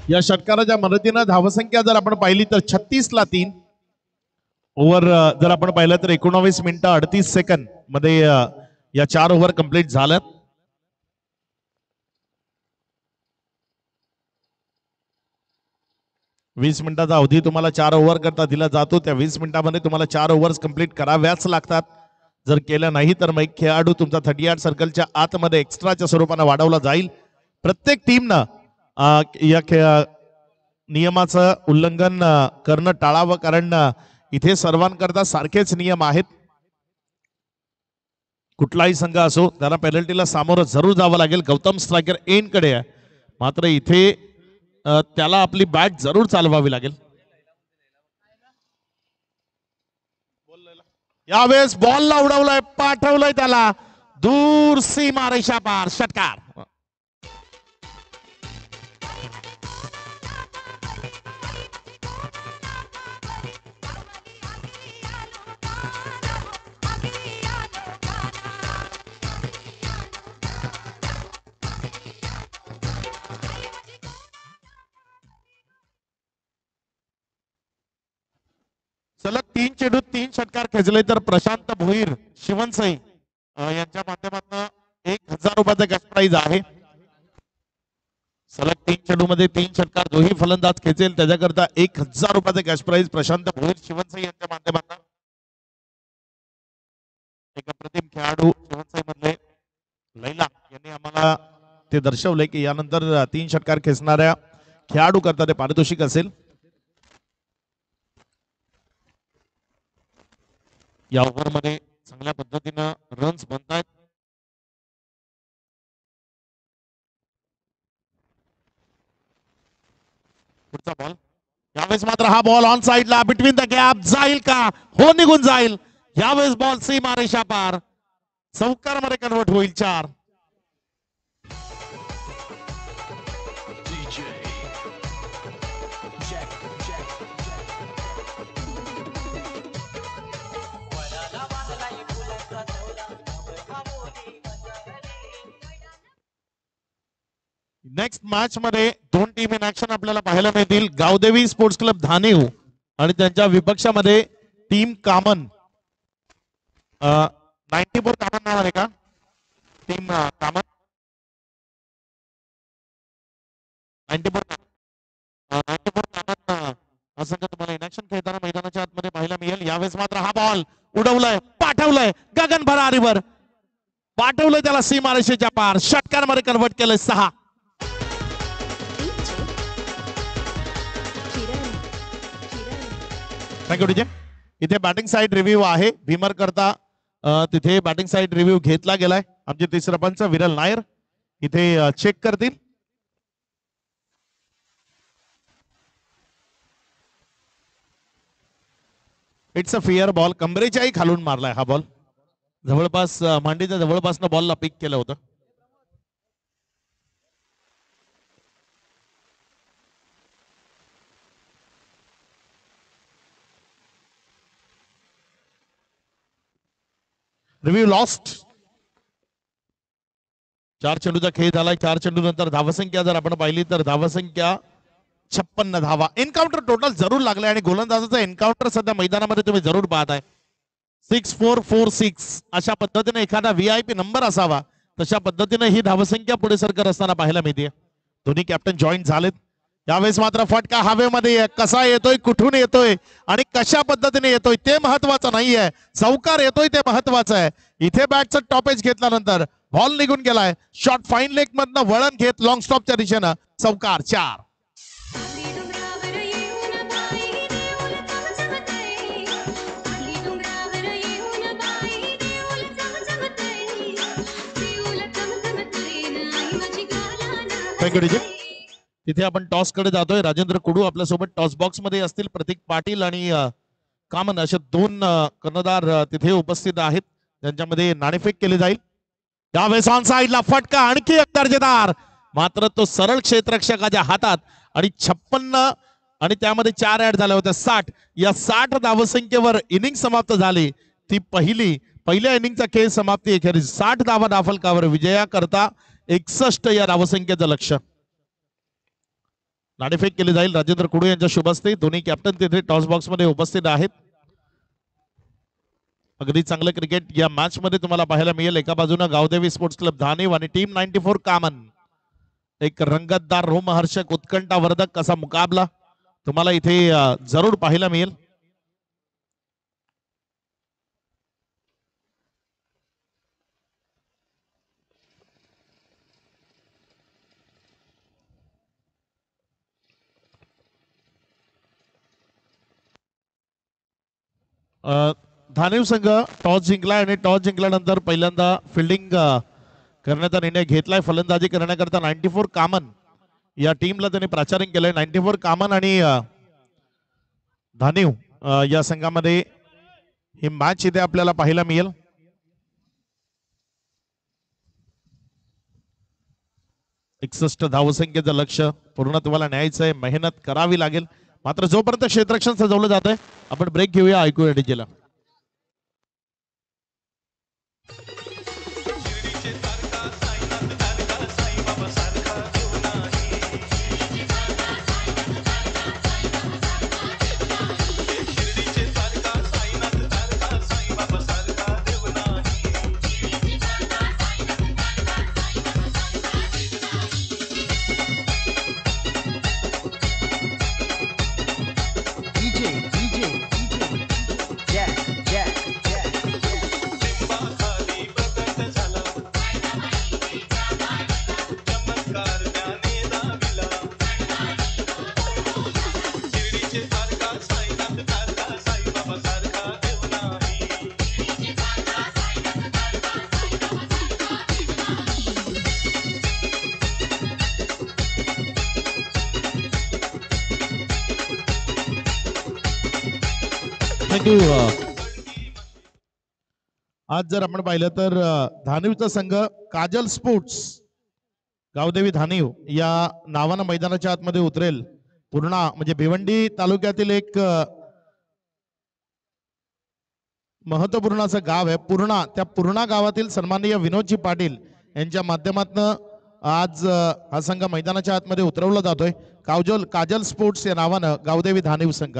या षटकाराच्या मदतीनं धावसंख्या जर आपण पाहिली तर 36 ला 3. ओव्हर जर आपण पाहिलं तर 19 मिनिटं 38 सेकंद मध्ये या 4 ओव्हर कंप्लीट झाल्यात. वीस मिनिटाचा अवधी तुम्हाला 4 ओव्हर करता दिला जातो. त्या 20 मिनिटांमध्ये तुम्हाला 4 ओव्हर्स कंप्लीट कराव्याच लागतात. जर केलं नाही तर मग खेळाडू तुमचा 38 सर्कलच्या आतमध्ये एक्स्ट्राच्या स्वरूपाने वाढवला जाईल. प्रत्येक टीमनं या नियमाचं उल्लंघन करणं टाळावं, कारण इथे सर्वांकरता सारखेच नियम आहेत. कुठलाही संघ असो त्याला पेनल्टीला सामोरं जरूर जावं लागेल. गौतम स्ट्रायकर एन कडे आहे, मात्र इथे त्याला आपली बॅट जरूर चालवावी लागेल. यावेळेस बॉलला उडवलंय, पाठवलंय त्याला दूर सीमा रेषा पार, षटकार. सलग 3 चेंडूत 3 षटकार खेचले तर प्रशांत भोईर शिवनसई यांच्या माध्यमातून 1000 रुपयाचा कॅश प्राइज आहे. सलग 3 चेंडू मध्ये 3 षटकार जोही फलंदाज खेचेल त्याच्याकरता 1000 रुपयाचा कॅश प्राइज प्रशांत भोईर शिवनसई यांच्या माध्यमातून. एक अप्रतिम खेळाडू शिवनसई मधले लैला यांनी आम्हाला ते दर्शवले की यानंतर 3 षटकार खेचणाऱ्या खेळाडू करता ते पारितोषिक असेल. या ओव्हर मध्ये चांगल्या पद्धतीनं रन्स बनतायत. पुढचा बॉल, यावेळेस मात्र हा बॉल ऑन साइडला बिटवीन द गॅप जाईल का? हो, निघून जाईल. यावेळेस बॉल सीमा रेषा पार, चौकार मध्ये कन्वर्ट होईल. 4. नेक्स्ट मॅच मध्ये 2 टीम इन ऍक्शन आपल्याला पाहायला मिळतील. गावदेवी स्पोर्ट्स क्लब धानेव आणि त्यांच्या विपक्षामध्ये टीम कामन. 94 कामन नाव आहे का? टीम कामन 94 कामन असं का तुम्हाला इन ऍक्शन खेळताना मैदानाच्या आतमध्ये पाहायला मिळेल. यावेळेस मात्र हा बॉल उडवलाय, पाठवलाय गगन भरारीवर, पाठवलंय त्याला सीमारेषेच्या पार, षटकांमध्ये कन्वर्ट केलंय. 6. Thank you DJ. इथे बॅटिंग साइड रिव्ह्यू आहे भीमर करता. तिथे बॅटिंग साइड रिव्ह्यू घेतला गेलाय. आमचे तिसरे पंच विरल नायर इथे चेक करतील. It's a fair ball. कमरेच्याही खालून मारलाय हा बॉल, जवळपास मांडीच्या जवळपासनं बॉलला पिक केलं होतं. Review lost. 4 चेंडूचा खेळ झालाय. 4 चेंडू नंतर धावसंख्या जर आपण पाहिली तर धावसंख्या 56 धावा. एन्काउंटर टोटल जरूर लागलाय आणि गोलंदाजाचा एन्काउंटर सध्या मैदानामध्ये तुम्ही जरूर पाहताय. 6446 अशा पद्धतीने एखादा VIP नंबर असावा तशा पद्धतीने ही धावसंख्या पुढे सरकार असताना पाहायला मिळते. दोन्ही कॅप्टन जॉईन झालेत. यावेळेस मात्र फटका हवेमध्ये कसा येतोय, कुठून येतोय आणि कशा पद्धतीने येतोय ते महत्वाचं नाहीये, चौकार येतोय ते महत्वाचं आहे. इथे बॅटचं टॉपेज घेतल्यानंतर बॉल निघून गेलाय. शॉट फाईन लेग मधनं वळण घेत लॉंग स्टॉपच्या दिशेनं चौकार. 4. तिथे आपण टॉस कडे जातोय. राजेंद्र कुडू आपल्यासोबत टॉस बॉक्स मध्ये असतील. प्रतीक पाटील आणि कामन असे 2 कर्णधार तिथे उपस्थित आहेत, त्यांच्यामध्ये नाणेफेक केली जाईल. त्यावेळेस ऑन साइडला फटका, आणखी एक दर्जेदार, मात्र तो सरळ क्षेत्ररक्षकाच्या हातात आणि 56 आणि त्यामध्ये 4 ऍड झाल्या होत्या 60. या 60 धावसंख्येवर इनिंग समाप्त झाली. ती पहिल्या इनिंगचा खेळ समाप्ती अखेरीस 60 धावा धाफलकावर विजया करता 61 या धावसंख्येचं लक्ष्य. नाणेफेक केली जाईल राजेंद्र कुडू यांच्या शुभ हस्ते. दोन्ही कॅप्टन तिथे टॉस बॉक्स मध्ये उपस्थित आहेत. अगदी चांगलं क्रिकेट या मॅच मध्ये तुम्हाला पाहायला मिळेल. एका बाजूने गावदेवी स्पोर्ट्स क्लब धानेव आणि टीम 94 कामन. एक रंगतदार, रोमहर्षक, उत्कंठावर्धक असा मुकाबला तुम्हाला इथे जरूर पाहायला मिळेल. धानिव संघ टॉस जिंकलाय आणि टॉस जिंकल्यानंतर पहिल्यांदा फिल्डिंग करण्याचा निर्णय घेतलाय. फलंदाजी करण्याकरता 94 कामन या टीमला त्यांनी प्राचारण केलंय. 94 कामन आणि धानिव या संघामध्ये ही मॅच इथे आपल्याला पाहायला मिळेल. धावसंख्येचं लक्ष पूर्णत्वाला न्यायचं आहे. मेहनत करावी लागेल. मात्र जोपर्यंत क्षेत्ररक्षण सजवलं जात आहे आपण ब्रेक घेऊया. ऐकूया डीजेला. आज जर आपण पाहिलं तर धानिवचा संघ काजल स्पोर्ट्स गावदेवी धानिव या नावानं मैदानाच्या आतमध्ये उतरेल. पूर्णा म्हणजे भिवंडी तालुक्यातील एक महत्वपूर्ण असं गाव आहे पूर्णा. त्या पूर्णा गावातील सन्माननीय विनोदजी पाटील यांच्या माध्यमातून आज हा संघ मैदानाच्या आतमध्ये उतरवला जातोय. काजल स्पोर्ट्स या नावानं गावदेवी धानिव संघ.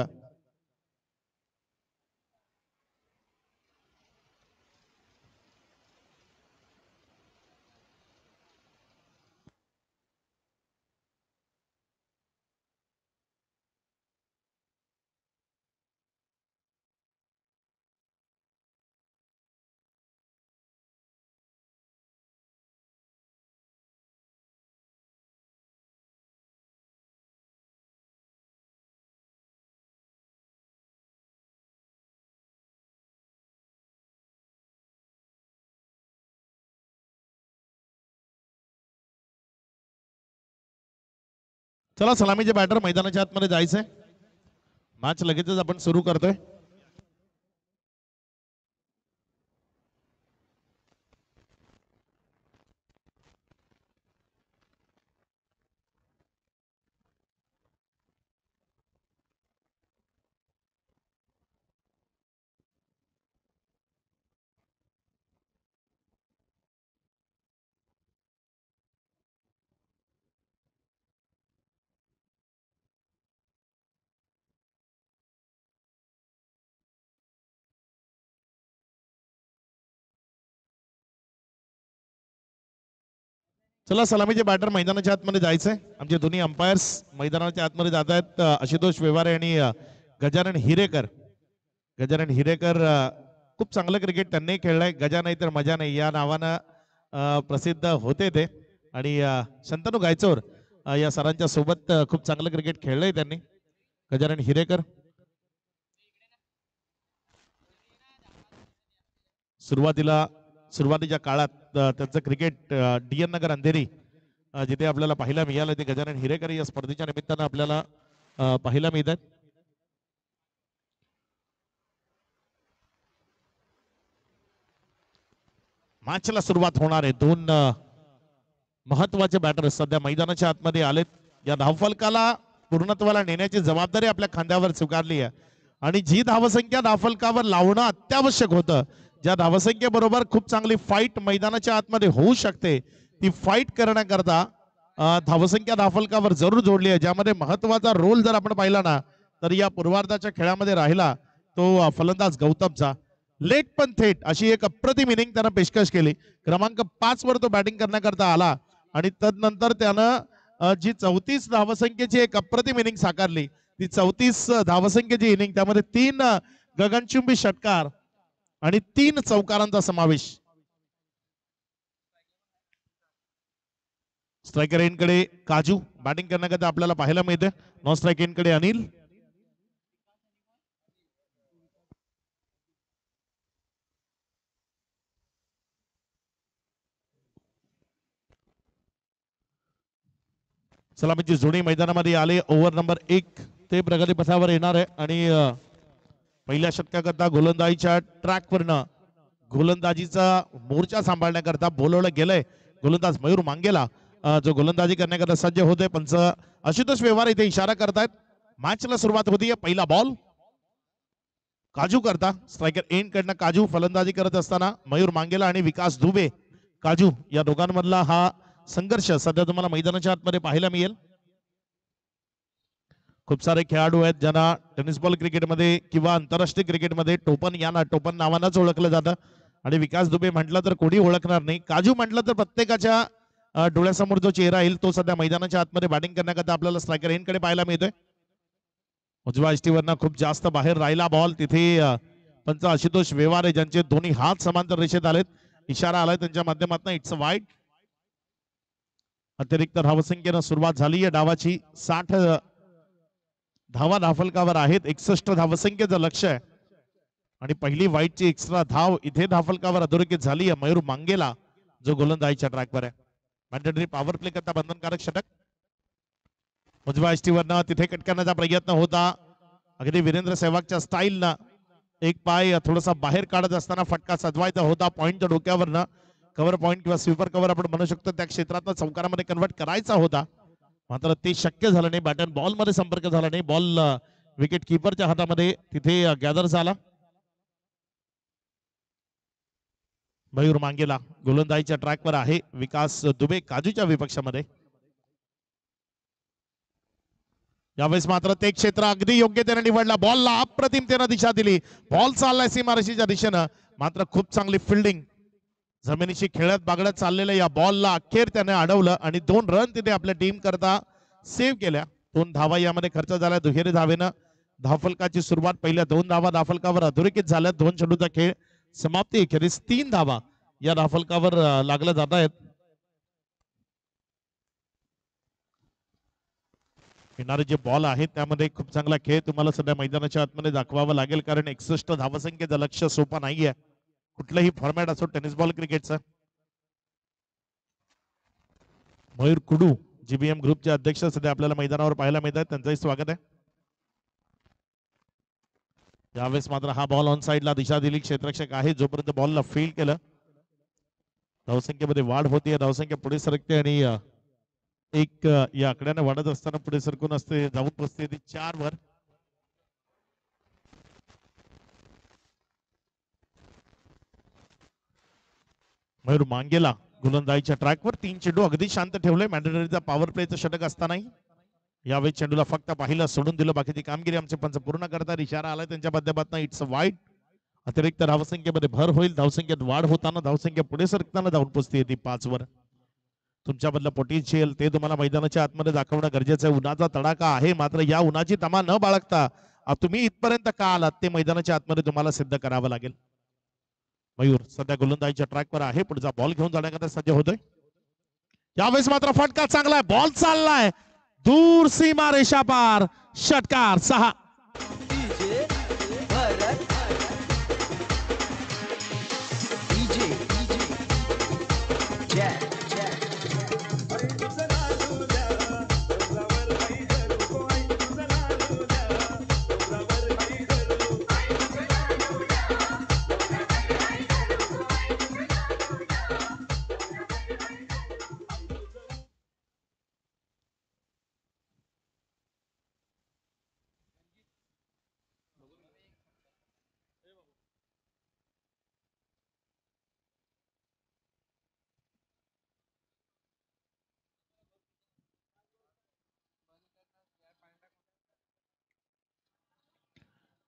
चला सलामीचे बॅटर मैदानाच्या आतमध्ये जायचंय. मॅच लगेचच आपण सुरू करतोय. चला सलामीचे बॅटर मैदानाच्या आतमध्ये जायचंय. आमचे दोन्ही अंपायर्स मैदानाच्या आतमध्ये जात आहेत. आशुतोष व्यवहारे आणि गजानन हिरेकर. गजानन हिरेकर खूप चांगलं क्रिकेट त्यांनी खेळलंय. गजा नाही तर मजा नाही या नावानं प्रसिद्ध होते ते. आणि शंतनू गायचोर या सरांच्या सोबत खूप चांगलं क्रिकेट खेळलंय त्यांनी. गजानन हिरेकर सुरुवातीच्या काळात त्यांचं क्रिकेट डीएन नगर अंधेरी जिथे आपल्याला पाहायला मिळालं ते गजानन हिरेकर या स्पर्धेच्या निमित्तानं आपल्याला पाहायला मिळतात. मॅचला सुरुवात होणार आहे. दोन महत्वाचे बॅटर सध्या मैदानाच्या आतमध्ये आलेत. या धावफलकाला पूर्णत्वाला नेण्याची जबाबदारी आपल्या खांद्यावर स्वीकारली आहे आणि जी धावसंख्या धावफलकावर लावणं अत्यावश्यक होतं, ज्या धावसंख्येबरोबर खूप चांगली फाईट मैदानाच्या आतमध्ये होऊ शकते, ती फाईट करण्याकरता धावसंख्या धावफलकावर जरूर जोडली आहे. ज्यामध्ये महत्वाचा रोल जर आपण पाहिला ना तर या पूर्वार्धाच्या खेळामध्ये राहिला तो फलंदाज गौतमचा. लेट पण थेट अशी एक अप्रतिम इनिंग त्यानं पेशकश केली. क्रमांक 5 वर तो बॅटिंग करण्याकरता आला आणि तदनंतर त्यानं जी 34 धावसंख्येची एक अप्रतिम इनिंग साकारली, ती 34 धावसंख्येची इनिंग, त्यामध्ये 3 गगनचुंबी षटकार आणि 3 चौकारांचा समावेश. स्ट्रायकर एंडकडे काजू बॅटिंग करण्याकरता आपल्याला पाहायला मिळते. नॉन स्ट्राईक एंडकडे अनिल. सलामीची जोडी मैदानामध्ये आले. ओव्हर नंबर 1 ते प्रगती पथावर येणार आहे आणि पहिल्या षटकाकरता गोलंदाजीच्या ट्रॅकवरनं गोलंदाजीचा मोर्चा सांभाळण्याकरता बोलवलं गेलंय गोलंदाज मयूर मांगेला, जो गोलंदाजी करण्याकरता सज्ज होते. पंच आशुतोष व्यवहार इथे इशारा करतायत. मॅचला सुरुवात होतीये. पहिला बॉल काजू करता स्ट्रायकर एंड कडनं काजू फलंदाजी करत असताना मयूर मांगेला आणि विकास दुबे काजू या दोघांमधला हा संघर्ष सध्या तुम्हाला मैदानाच्या आतमध्ये पाहायला मिळेल. खूप सारे खेळाडू आहेत ज्यांना टेनिस बॉल क्रिकेटमध्ये किंवा आंतरराष्ट्रीय क्रिकेटमध्ये टोपन नावानंच ओळखलं जातं आणि विकास दुबे म्हटलं तर कोणी ओळखणार नाही. काजू म्हटलं तर प्रत्येकाच्या डोळ्यासमोर जो चेहरा येईल तो सध्या मैदानाच्या आतमध्ये बॅटिंग करण्याकरता आपल्याला स्ट्रायकर एंड कडे पाहायला मिळतोय. उजव्या इष्टीवरनं खूप जास्त बाहेर राहिला बॉल. तिथे पंच आशुतोष व्यवहारे ज्यांचे दोन्ही हात समांतर रेषेत आलेत, इशारा आलाय त्यांच्या माध्यमातून इट्स वाईड. अतिरिक्त धावसंख्येनं सुरुवात झाली आहे डावाची. 60 धावा धाफलकावर आहेत. 61 धावसंख्येचं लक्ष आहे आणि पहिली वाईटची एक्स्ट्रा धाव इथे धाफलकावर अधोरेखित झाली आहे मयूर मांगेला, जो गोलंदाजीच्या ट्रॅकवर आहे. मॅन्डेटरी पॉवर प्ले करता बंधनकारक षटक. उजव्या इष्टीवरनं तिथे कट करण्याचा प्रयत्न होता. अगदी वीरेंद्र सेहवागच्या स्टाईलनं एक पाय थोडासा बाहेर काढत असताना फटका सजवायचा होता. पॉईंटच्या डोक्यावरनं कव्हर पॉईंट किंवा स्वीपर कव्हर आपण म्हणू शकतो त्या क्षेत्रातनं चौकारामध्ये कन्वर्ट करायचा होता, मात्र ते शक्य झालं नाही. बॅट अँड बॉल मध्ये संपर्क झाला नाही. बॉल विकेट किपरच्या हातामध्ये तिथे गॅदर झाला. मयूर मांगेला गोलंदाजीच्या ट्रॅकवर आहे. विकास दुबे काजूच्या विपक्षामध्ये. यावेळेस मात्र ते क्षेत्र अगदी योग्यतेने निवडला. बॉलला अप्रतिमतेने दिशा दिली. बॉल चाललाय सीमारेषेच्या दिशेनं, मात्र खूप चांगली फिल्डिंग. जमिनीशी खेळत बागडत चाललेल्या या बॉलला अखेर त्याने अडवलं आणि 2 रन तिथे आपल्या टीम करता सेव्ह केल्या. 2 धावा यामध्ये खर्च झाल्या. दुहेरी धावेनं धावफलकाची सुरुवात. पहिल्या 2 धावा धावफलकावर अधोरेखित झाल्या. 2 चेंडूचा खेळ समाप्ती. अखेरीस 3 धावा या धावफलकावर लागल्या जात आहेत. येणारे जे बॉल आहेत त्यामध्ये खूप चांगला खेळ तुम्हाला सध्या मैदानाच्या आतमध्ये दाखवावा लागेल, कारण 61 धावसंख्येचं लक्ष सोपा नाहीये कुठलंही फॉर्मॅट असो टेनिस बॉल क्रिकेटचा. मयूर कुडू जीबीएम ग्रुपचे अध्यक्ष सध्या आपल्याला मैदानावर पाहायला मिळत आहेत, त्यांचंही स्वागत आहे. यावेळेस मात्र हा बॉल ऑन साइडला दिशा दिली. क्षेत्ररक्षक आहे जोपर्यंत बॉलला फील्ड केलं धावसंख्येमध्ये वाढ होती. धावसंख्या पुढे सरकते आणि एक या आकड्याने वाढत असताना पुढे सरकून असते जाऊन पोचते 4 वर. मयूर मांगेला गोलंदाजीच्या ट्रॅकवर 3 चेंडू अगदी शांत ठेवले. मॅन्डेटरीचा पॉवर प्लेचं षटक असतानाही यावेळी चेंडूला फक्त पाहिलं, सोडून दिलं. बाकीची कामगिरी आमचे पंच पूर्ण करतात. इशारा आलाय त्यांच्या माध्यमातून इट्स वाईड. अतिरिक्त धावसंख्येमध्ये भर होईल. धावसंख्येत वाढ होताना धावसंख्या पुढे सरकताना जाऊन पोचते ती 5 वर. तुमच्यामधलं पोटेन्शियल ते तुम्हाला मैदानाच्या आतमध्ये दाखवणं गरजेचं आहे. उन्हाचा तडाखा आहे, मात्र या उन्हाची तमा न बाळगता तुम्ही इथपर्यंत का आलात ते मैदानाच्या आतमध्ये तुम्हाला सिद्ध करावं लागेल. मयूर सध्या गोलंदाजीच्या ट्रॅकवर आहे. पुढचा बॉल घेऊन जाण्याकरता सज्ज होतोय. यावेळेस मात्र फटका चांगलाय. बॉल चाललाय दूर सीमा रेषा पार. षटकार 6.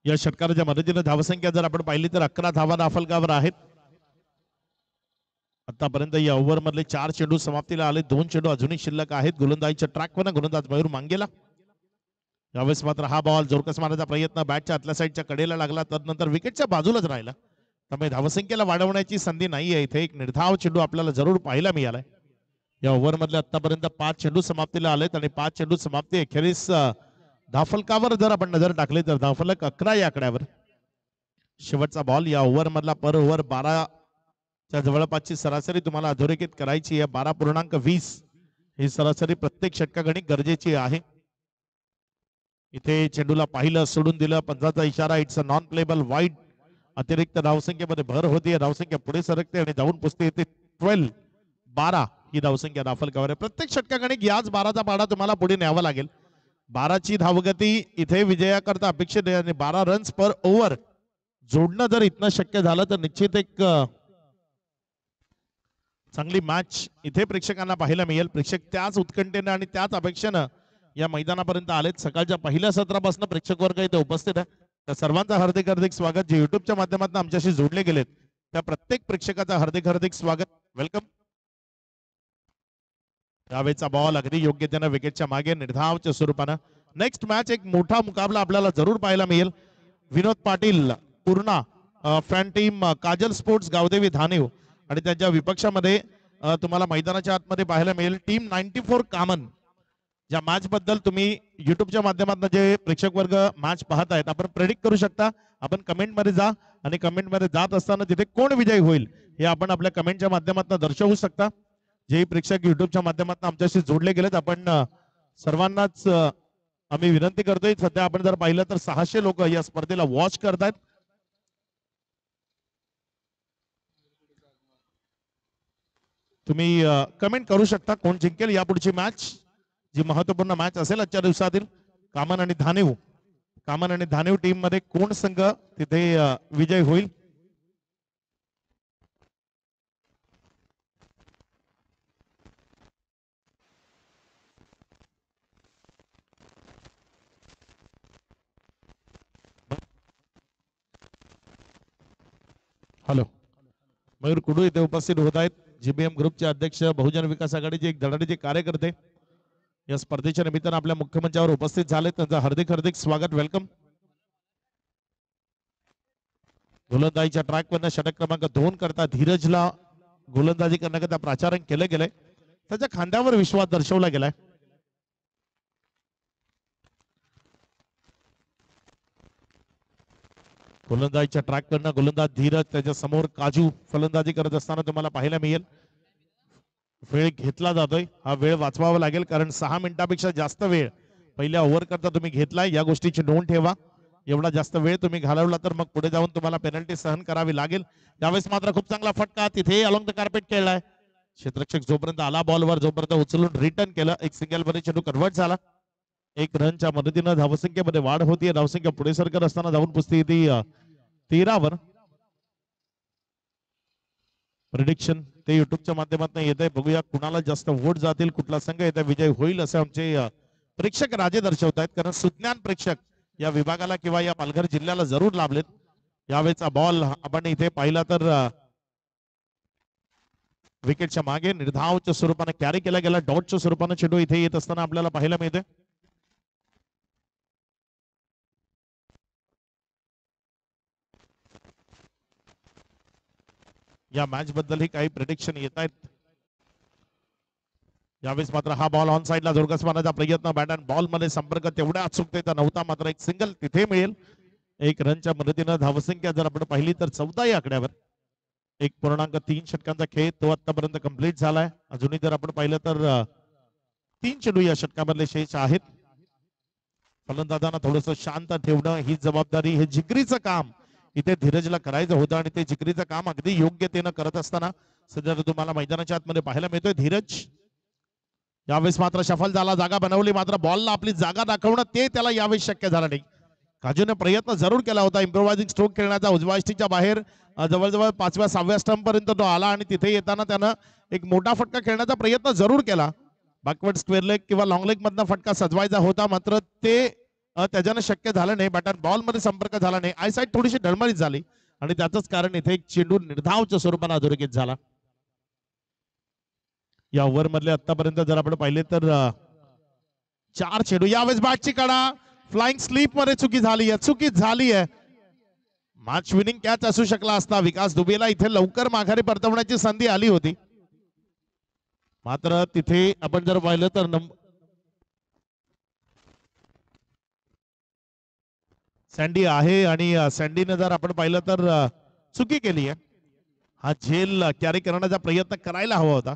या षटकाराच्या मदतीने धावसंख्या जर आपण पाहिली तर 11 धावा धावफलकावर आहेत. आतापर्यंत या ओव्हर मधले 4 चेंडू समाप्तीला आले. 2 चेंडू अजूनही शिल्लक आहेत. गोलंदाजीच्या ट्रॅकवर गोलंदाज मयूर मांगेला. यावेळेस मात्र हा बॉल जोरकस मारण्याचा प्रयत्न बॅटच्या आतल्या साईडच्या कडेला लागला, तदनंतर विकेटच्या बाजूलाच राहिला. त्यामुळे धावसंख्येला वाढवण्याची संधी नाहीये इथे. एक निर्धाव चेंडू आपल्याला जरूर पाहायला मिळालाय. या ओव्हर मधले आतापर्यंत 5 चेंडू समाप्तीला आलेत आणि 5 चेंडू समाप्ती. अखेरीस धावफलकावर जर आपण नजर टाकली तर धावफलक 11 या आकड्यावर. शेवटचा बॉल या ओव्हर मधला पर ओव्हर 12 च्या जवळपासची सरासरी तुम्हाला अधोरेखित करायची आहे. 12.20 ही सरासरी प्रत्येक षटकागणिक गरजेची आहे. इथे चेंडूला पाहिलं, सोडून दिलं, 15चा इशारा, it's a non payable wide. अतिरिक्त धावसंख्येमध्ये भर होते, धावसंख्या पुढे सरकते आणि जाऊन पुसते येते 12 ही धावसंख्या राफल कव्हर आहे. प्रत्येक षटकागणिक याच 12चा पाडा तुम्हाला पुढे न्यावा लागेल. 12ची धावगती इथे विजयाकरता अपेक्षित आहे आणि 12 रन्स पर ओव्हर जोडणं जर इथनं शक्य झालं तर निश्चित एक चांगली मॅच इथे प्रेक्षकांना पाहायला मिळेल. प्रेक्षक त्याच उत्कंठेनं आणि त्याच अपेक्षेनं या मैदानापर्यंत आलेत. सकाळच्या पहिल्या सत्रापासून प्रेक्षक वर्ग इथे उपस्थित आहे. त्या सर्वांचं हार्दिक हार्दिक स्वागत. जे युट्यूबच्या माध्यमातून आमच्याशी जोडले गेलेत त्या प्रत्येक प्रेक्षकाचं हार्दिक हार्दिक स्वागत, वेलकम. यावेळेचा बॉल अगदी योग्यतेनं विकेटच्या मागे निर्धावच्या स्वरूपानं. नेक्स्ट मॅच एक मोठा मुकाबला आपल्याला जरूर पाहायला मिळेल. Vinod Patil Purna fan team Kajal sports Gavdevi Dhanev आणि त्यांच्या विपक्षामध्ये तुम्हाला मैदानाच्या आतमध्ये पाहायला मिळेल टीम 94 कामन. ज्या मॅच बद्दल तुम्ही युट्यूबच्या माध्यमातून जे प्रेक्षक वर्ग मॅच पाहत आहेत, आपण प्रेडिक्ट करू शकता. आपण कमेंटमध्ये जा आणि कमेंटमध्ये जात असताना तिथे कोण विजयी होईल हे आपण आपल्या कमेंटच्या माध्यमातून दर्शवू शकता. जे प्रेक्षक युट्यूबच्या माध्यमातून आमच्याशी जोडले गेलेत आपण सर्वांनाच आम्ही विनंती करतोय. सध्या आपण जर पाहिलं तर 600 लोक या स्पर्धेला वॉच करतायत. तुम्ही कमेंट करू शकता कोण जिंकेल या पुढची मॅच, जी महत्वपूर्ण मॅच असेल आजच्या दिवसातील. कामन आणि धानेव टीम मध्ये कोण संघ तिथे विजय होईल. हॅलो, मयूर कुडू इथे उपस्थित होत आहेत. जीबीएम ग्रुपचे अध्यक्ष, बहुजन विकास आघाडीचे एक धडाडीचे कार्यकर्ते या स्पर्धेच्या निमित्तानं आपल्या मुख्यमंचावर उपस्थित झाले. त्यांचं हार्दिक हार्दिक स्वागत, वेलकम. गोलंदाजीच्या ट्रॅकवरनं षटक क्रमांक 2 करता धीरजला गोलंदाजी करण्याकरता प्राचारण केलं गेलंय. त्याच्या खांद्यावर विश्वास दर्शवला गेलाय. गोलंदाजीच्या ट्रॅकवरनं गोलंदाज धीरज, त्याच्या समोर काजू फलंदाजी करत असताना तुम्हाला पाहायला मिळेल. वेळ घेतला जातोय, हा वेळ वाचवावा लागेल कारण 6 मिनिटापेक्षा जास्त वेळ पहिल्या ओव्हर करता तुम्ही घेतलाय. या गोष्टीची नोंद ठेवा. एवढा जास्त वेळ तुम्ही घालवला तर मग पुढे जाऊन तुम्हाला पेनल्टी सहन करावी लागेल. यावेळेस मात्र खूप चांगला फटका तिथे अलॉंग द कार्पेट खेळलाय. क्षेत्ररक्षक जोपर्यंत आला बॉलवर, जोपर्यंत उचलून रिटर्न केलं, एक सिंगल मध्ये चेंडू कन्वर्ट झाला. 1 रनच्या मदतीनं धावसंख्येमध्ये वाढ होतीये. धावसंख्या पुढे सरकत असताना जाऊन पुसती ती 13 वर. प्रिडिक्शन ते युट्यूबच्या माध्यमातून येत आहे. बघूया कुणाला जास्त वोट जातील, कुठला संघ येत्या विजय होईल असे आमचे प्रेक्षक राजे दर्शवत आहेत. कारण सुज्ञान प्रेक्षक या विभागाला किंवा या पालघर जिल्ह्याला जरूर लाभलेत. यावेळेचा बॉल आपण इथे पाहिला तर विकेटच्या मागे निर्धावच्या स्वरूपाने कॅरी केला गेला. डॉटच्या स्वरूपाने चेंडू इथे येत असताना आपल्याला पाहायला मिळते. या मॅच बद्दलही काही प्रेडिक्शन येत आहेत. यावेळेस मात्र हा बॉल ऑन साइडला जोरकस मारण्याचा प्रयत्न, बॅट अँड बॉल मध्ये संपर्क तेवढ्या अचूकतेचा नव्हता. मात्र एक सिंगल तिथे मिळेल. 1 रनच्या मदतीनं धावसंख्या जर आपण पाहिली तर 14 या आकड्यावर. 1.3 षटकांचा खेळ तो आतापर्यंत कंप्लीट झालाय. अजूनही जर आपण पाहिलं तर 3 चेंडू या षटकामधले शेष आहेत. फलंदाजांना थोडंसं शांत ठेवणं ही जबाबदारी, हे जिकरीचं काम इथे धीरजला करायचं होतं आणि ते जिकरीचं काम अगदी योग्यतेनं करत असताना सध्या तुम्हाला मैदानाच्या आतमध्ये पाहायला मिळतोय. धीरज यावेळेस मात्र सफल झाला, जागा बनवली, मात्र बॉलला आपली जागा दाखवणं ते त्याला यावेळेस शक्य झालं नाही. काजूने प्रयत्न जरूर केला होता इम्प्रोवायझिंग स्ट्रोक खेळण्याचा. उजव्या यष्टीच्या बाहेर जवळजवळ 5व्या-6व्या स्टंप पर्यंत तो आला आणि तिथे येताना त्यानं एक मोठा फटका खेळण्याचा प्रयत्न जरूर केला. बॅकवर्ड स्क्वेअर लेग किंवा लॉंग लेग मधनं फटका सजवायचा होता, मात्र ते त्याच्यानं शक्य झालं नाही. बॅट अँड बॉल मध्ये संपर्क झाला नाही. आय साईड थोडीशी ढळमळीत झाली आणि त्याच कारण इथे एक चेंडू निर्धावच्या स्वरूपाने अधोरेखित झाला. या ओव्हर मधले आतापर्यंत जर आपण पाहिले तर 4 चेंडू. यावेळेस बॅटची कडा फ्लाइंग स्लीप मध्ये चुकी झाली आहे. मॅच विनिंग कॅच असू शकला असता. विकास दुबेला इथे लवकर माघारी परतवण्याची संधी आली होती, मात्र तिथे आपण जर पाहिलं तर सँडी आहे आणि सँडीने जर आपण पाहिलं तर चुकी केली आहे. हा झेल कॅरी करण्याचा प्रयत्न करायला हवा होता.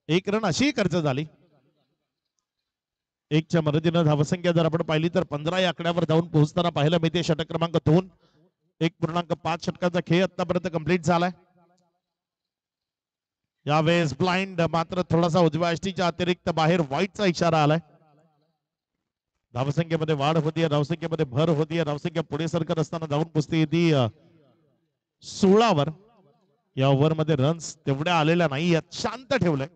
1 रन अशी खर्च झाली. एकच्या मदतीनं धावसंख्या जर आपण पाहिली तर 15 या आकड्यावर जाऊन पोहोचताना पाहायला मिळते. षटक क्रमांक 2 1.5 षटकाचा खेळ आतापर्यंत कंप्लीट झालाय. यावेळेस ब्लाइंड मात्र थोडासा उजव्या अष्टीच्या अतिरिक्त बाहेर व्हाईटचा इशारा आलाय. धावसंख्येमध्ये वाढ होतीये, धावसंख्येमध्ये भर होतीये. धावसंख्या पुढे सरकत असताना जाऊन पुसते ती 16वर. या ओव्हरमध्ये रन्स तेवढ्या आलेल्या नाही, यात शांत ठेवलंय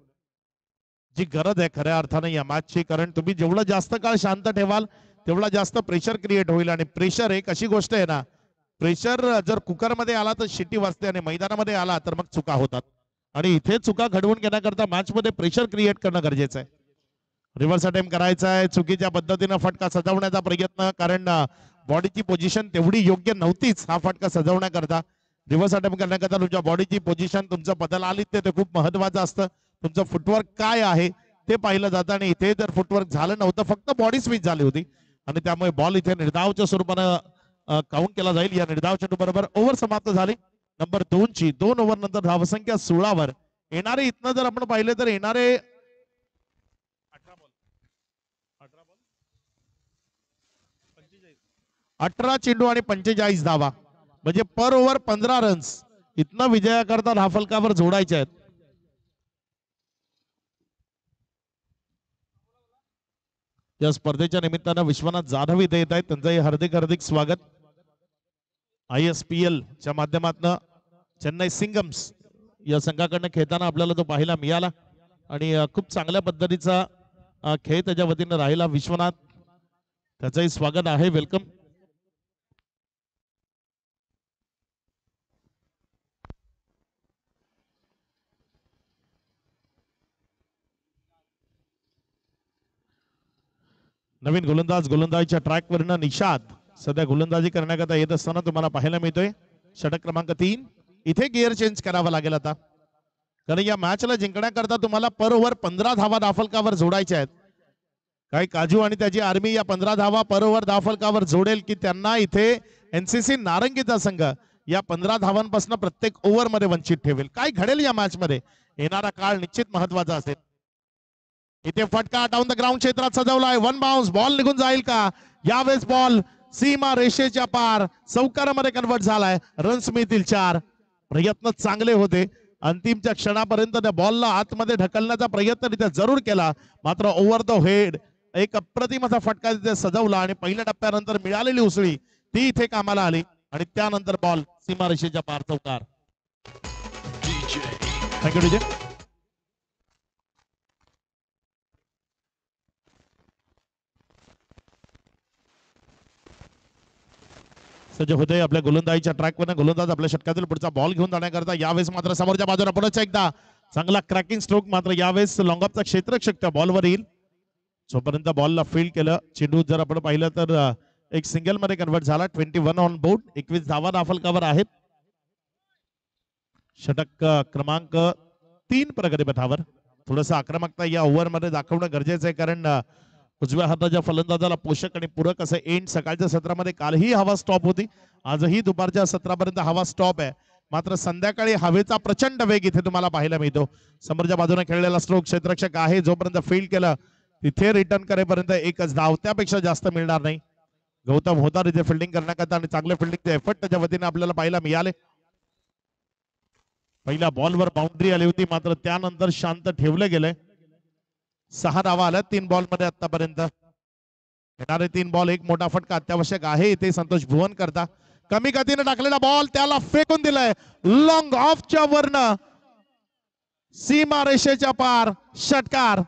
जी गरज आहे खऱ्या अर्थाने या मॅचची. कारण तुम्ही जेवढं जास्त काळ शांत ठेवाल तेवढा जास्त प्रेशर क्रिएट होईल. आणि प्रेशर एक अशी गोष्ट आहे ना, प्रेशर जर कुकरमध्ये आला तर शिटी वाजते आणि मैदानामध्ये आला तर मग चुका होतात. आणि इथे चुका घडवून घेण्याकरता मॅच मध्ये प्रेशर क्रिएट करणं गरजेचं आहे. रिव्हर्स अटेम्प्ट करायचा आहे, चुकीच्या पद्धतीनं फटका सजवण्याचा प्रयत्न, कारण बॉडीची पोझिशन तेवढी योग्य नव्हतीच हा फटका सजवण्याकरता. रिव्हर्स अटेम्प्ट करण्याकरता तुमच्या बॉडीची पोझिशन, तुमचं बदल आली ते खूप महत्वाचं असतं. तुमचं फुटवर्क काय आहे ते पाहिलं जातं आणि इथे जर फुटवर्क झालं नव्हतं, फक्त बॉडी स्विच झाली होती आणि त्यामुळे बॉल इथे निर्धावच्या स्वरूपानं काउंट केला जाईल. या निर्धाव चेंडू बरोबर ओव्हर समाप्त झाली नंबर 2 ची. 2 ओव्हर नंतर धावसंख्या 16वर. येणारे इथनं जर आपण पाहिलं तर येणारे 18 चेंडू आणि 45 धावा, म्हणजे पर ओव्हर 15 रन्स इथनं विजयाकरता धावफलकावर जोडायचे आहेत. या स्पर्धेच्या निमित्तानं विश्वनाथ जाधव इथे येत आहेत, त्यांचंही हार्दिक हार्दिक स्वागत. ISPL च्या माध्यमातून चेन्नई सिंगम्स या संघाकडनं खेळताना आपल्याला तो पाहायला मिळाला आणि खूप चांगल्या पद्धतीचा खेळ त्याच्या वतीनं राहिला. विश्वनाथ, त्याचंही स्वागत आहे, वेलकम. नवीन गोलंदाजीच्या ट्रॅकवरनं निषाद सध्या गोलंदाजी करण्याकरता येत असताना तुम्हाला पाहायला मिळतोय. षटक क्रमांक 3. इथे गिअर चेंज करावा लागेल आता, कारण या मॅचला जिंकण्याकरता तुम्हाला पर ओव्हर 15 धावा धावफलकावर जोडायच्या आहेत. काही काजू आणि त्याची आर्मी या 15 धावा पर ओव्हर धावफलकावर जोडेल की त्यांना इथे NCC नारंगीचा संघ या 15 धावांपासून प्रत्येक ओव्हर मध्ये वंचित ठेवेल. काय घडेल या मॅच मध्ये, येणारा काळ निश्चित महत्वाचा असेल. इथे फटका डाऊन द ग्राउंड क्षेत्रात सजवलाय, वन बाउन्स, बॉल निघून जाईल का. यावेळेस बॉल सीमा रेषेच्या पार चौकारामध्ये कन्वर्ट झालाय. रन्स मिळतील 4. प्रयत्न चांगले होते, अंतिमच्या क्षणापर्यंत त्या बॉलला आतमध्ये ढकलण्याचा प्रयत्न तिथे जरूर केला, मात्र ओव्हर द हेड एक अप्रतिम असा फटका तिथे सजवला आणि पहिल्या टप्प्यानंतर मिळालेली उसळी ती इथे कामाला आली आणि त्यानंतर बॉल सीमा रेषेच्या पार चौकार. Thank you DJ. सज्ज होते आपल्या गोलंदाजीच्या ट्रॅकवर. गोलंदाज आपल्या षटकातील पुढचा बॉल घेऊन जाण्याकरता यावेळेस मात्र समोरच्या बाजूला पुढे एकदा चांगला क्रॅकिंग स्ट्रोक, मात्र यावेळेस लॉंगऑफचा क्षेत्ररक्षक त्या बॉलवर येईल. जोपर्यंत बॉलला फील्ड केलं, चेंडू जर आपण पाहिलं तर एक सिंगल मध्ये कन्वर्ट झाला. 21 ऑन बोर्ड, 21 धावा धावफलकावर आहेत. षटक क्रमांक 3 प्रगती पथावर. थोडस आक्रमकता या ओव्हर मध्ये दाखवणं गरजेचं आहे, कारण उजव्या हाताच्या फलंदाजाला पोषक आणि पूरक असं एंड सकाळच्या सत्रामध्ये कालही हवा स्टॉप होती, आजही दुपारच्या सत्रापर्यंत हवा स्टॉप आहे. मात्र संध्याकाळी हवेचा प्रचंड वेग इथे तुम्हाला पाहायला मिळतो. समोरच्या बाजूने खेळलेला स्ट्रोक क्षेत्ररक्षक आहे, जोपर्यंत फील्ड केलं तिथे रिटर्न करेपर्यंत एकच धाव, त्यापेक्षा जास्त मिळणार नाही. गौतम होता तिथे फिल्डिंग करण्याकरता आणि चांगले फिल्डिंगचे एफर्ट त्याच्या वतीने आपल्याला पाहायला मिळाले. पहिल्या बॉलवर बाउंड्री आली होती, मात्र त्यानंतर शांत ठेवलं गेलंय. 6 धावा आल्या 3 बॉल मध्ये आतापर्यंत. येणारे 3 बॉल एक मोठा फटका अत्यावश्यक आहे इथे संतोष भुवन करता. कमी गतीने टाकलेला बॉल त्याला फेकून दिलाय लॉंग ऑफच्या वरनं, सीमा रेषेच्या पार षटकार.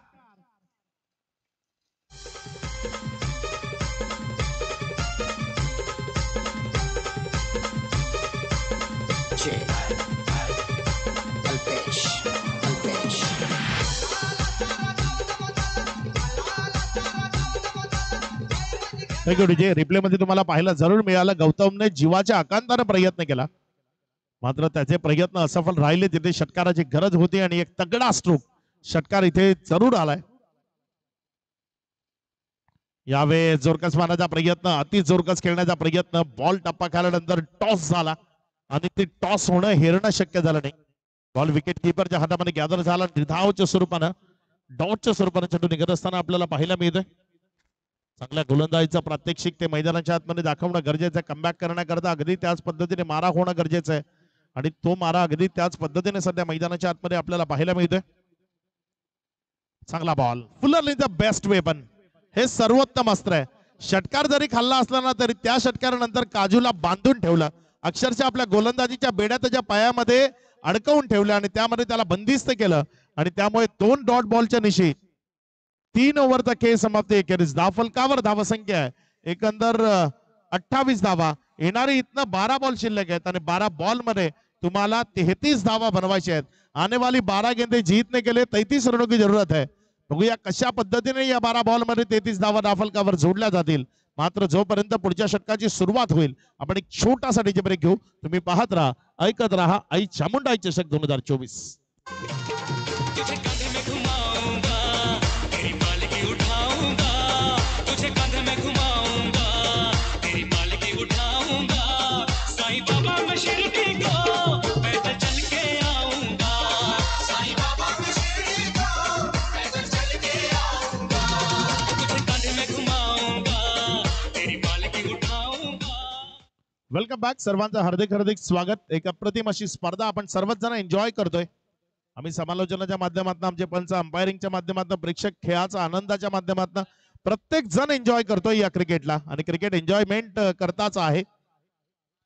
रिप्ले मध्ये तुम्हाला पाहायला जरूर मिळालं, गौतमने जीवाच्या आकांताने प्रयत्न केला, मात्र त्याचे प्रयत्न असफल राहिले. तिथे षटकाराची गरज होती आणि एक तगडा स्ट्रोक षटकार इथे जरूर आलाय. यावेळेस जोरकस मारण्याचा प्रयत्न, अति जोरकस खेळण्याचा प्रयत्न, बॉल टप्पा खाल्यानंतर टॉस झाला आणि ते टॉस होणं हेरणं शक्य झालं नाही. बॉल विकेट किपरच्या हातामध्ये गॅदर झाला. निर्धावच्या स्वरूपानं डॉटच्या स्वरूपानं चेंडू निघत असताना आपल्याला पाहायला मिळतोय. चांगल्या गोलंदाजीचं प्रात्यक्षिक ते मैदानाच्या आतमध्ये दाखवणं गरजेचं आहे. कमबॅक करण्याकरता अगदी त्याच पद्धतीने मारा होणं गरजेचं आहे आणि तो मारा अगदी त्याच पद्धतीने सध्या मैदानाच्या आतमध्ये आपल्याला पाहायला मिळतोय. चांगला ball. Fuller is the best weapon. हे सर्वोत्तम अस्त्र आहे. षटकार जरी खाल्ला असला ना तरी त्या षटकारानंतर काजूला बांधून ठेवलं, अक्षरशः आपल्या गोलंदाजीच्या बेड्या त्याच्या पायामध्ये अडकवून ठेवल्या आणि त्यामध्ये त्याला बंदिस्त केलं आणि त्यामुळे 2 डॉट बॉलच्या निशी 3 ओव्हरचा खेळ समाप्त. एकेरीस धावफलकावर धावसंख्या आहे एकंदर 28 धावा. येणारी इथनं 12 बॉल शिल्लक आहेत आणि 12 बॉल मध्ये तुम्हाला 33 धावा बनवायच्या आहेत. आने वाली 12 गेंदे जीतने के लिए 33 रनों की जरूरत है. बघूया कशा पद्धतीने या 12 बॉल मध्ये 33 धावा धावफलकावर जोडल्या जातील. मात्र जोपर्यंत पुढच्या षटकाची सुरुवात होईल आपण एक छोटासा डीजे ब्रेक घेऊ. तुम्ही पाहत राहा, ऐकत राहा आई चामुंडाई चषक 2024. तुझे कंधे में घुमाऊंगा, तेरी मालिकी उठाऊंगा. तुझे कंधे में घुमाऊंगा, तेरी मालिकी उठाऊंगा. साईं बाबा मैं शिरडी को पैदल चल के आऊंगा. साईं बाबा मैं शिरडी को पैदल चल के आऊंगा. तुझे कंधे में घुमाऊंगा, तेरी मालिकी उठाऊंगा. Welcome back. सर्वांचं हार्दिक हार्दिक स्वागत. एक अप्रतिम अशी स्पर्धा आपण सर्वच जण एन्जॉय करतोय. आम्ही समालोचनाच्या माध्यमातून, आमचे पंच अंपायरिंगच्या माध्यमातून, प्रेक्षक खेळाचा आनंदाच्या माध्यमातून प्रत्येक जण एन्जॉय करतोय या क्रिकेटला आणि क्रिकेट एन्जॉयमेंट करताच आहे.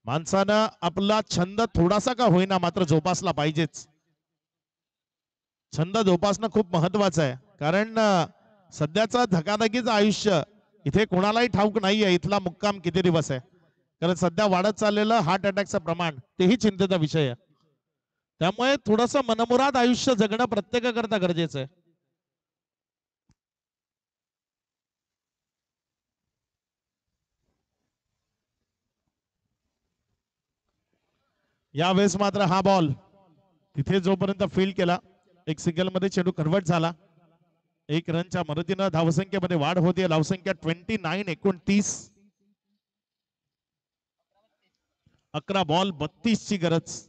माणसानं आपला छंद थोडासा का होईना मात्र जोपासला पाहिजेच. छंद जोपासणं खूप महत्वाचं आहे कारण सध्याचं धकाधकीचं आयुष्य इथे कोणालाही ठाऊक नाहीये इथला मुक्काम किती दिवस आहे. कारण सध्या वाढत चाललेलं हार्ट अटॅकचं प्रमाण तेही चिंतेचा विषय आहे. त्यामुळे थोडस मनमुराद आयुष्य जगणं प्रत्येकाकरता गरजेचं आहे. यावेळेस मात्र हा बॉल तिथे जोपर्यंत फील्ड केला, एक सिंगल मध्ये चेंडू कन्वर्ट झाला. 1 रनच्या मदतीनं धावसंख्येमध्ये वाढ होते. धावसंख्या 29-29. 11 बॉल 32 ची गरज.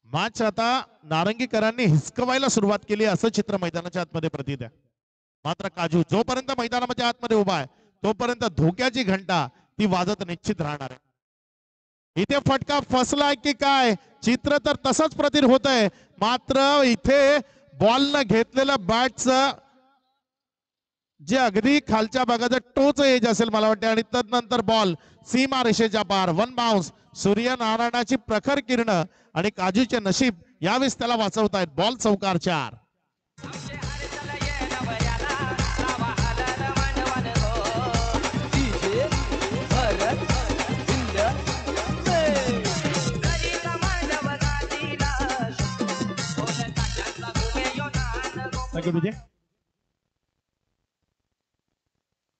मॅच आता नारंगीकरांनी हिसकवायला सुरुवात केली असं चित्र मैदानाच्या आतमध्ये प्रतीत आहे. मात्र काजू जोपर्यंत मैदानामध्ये आतमध्ये उभा आहे तोपर्यंत धोक्याची घंटा ती वाजत निश्चित राहणार आहे. इथे फटका फसलाय की काय, चित्र तर तसंच प्रतीत होत आहे. मात्र इथे बॉलनं घेतलेलं बॅटचं जे अगदी खालच्या भागाचं टोच एज असेल मला वाटते आणि तदनंतर बॉल सीमा रेषेच्या पार. 1 बाउन्स. सूर्यनारायणाची प्रखर किरण आणि काजूचे नशीब यावेळेस त्याला वाचवतायत. बॉल चौकार 4.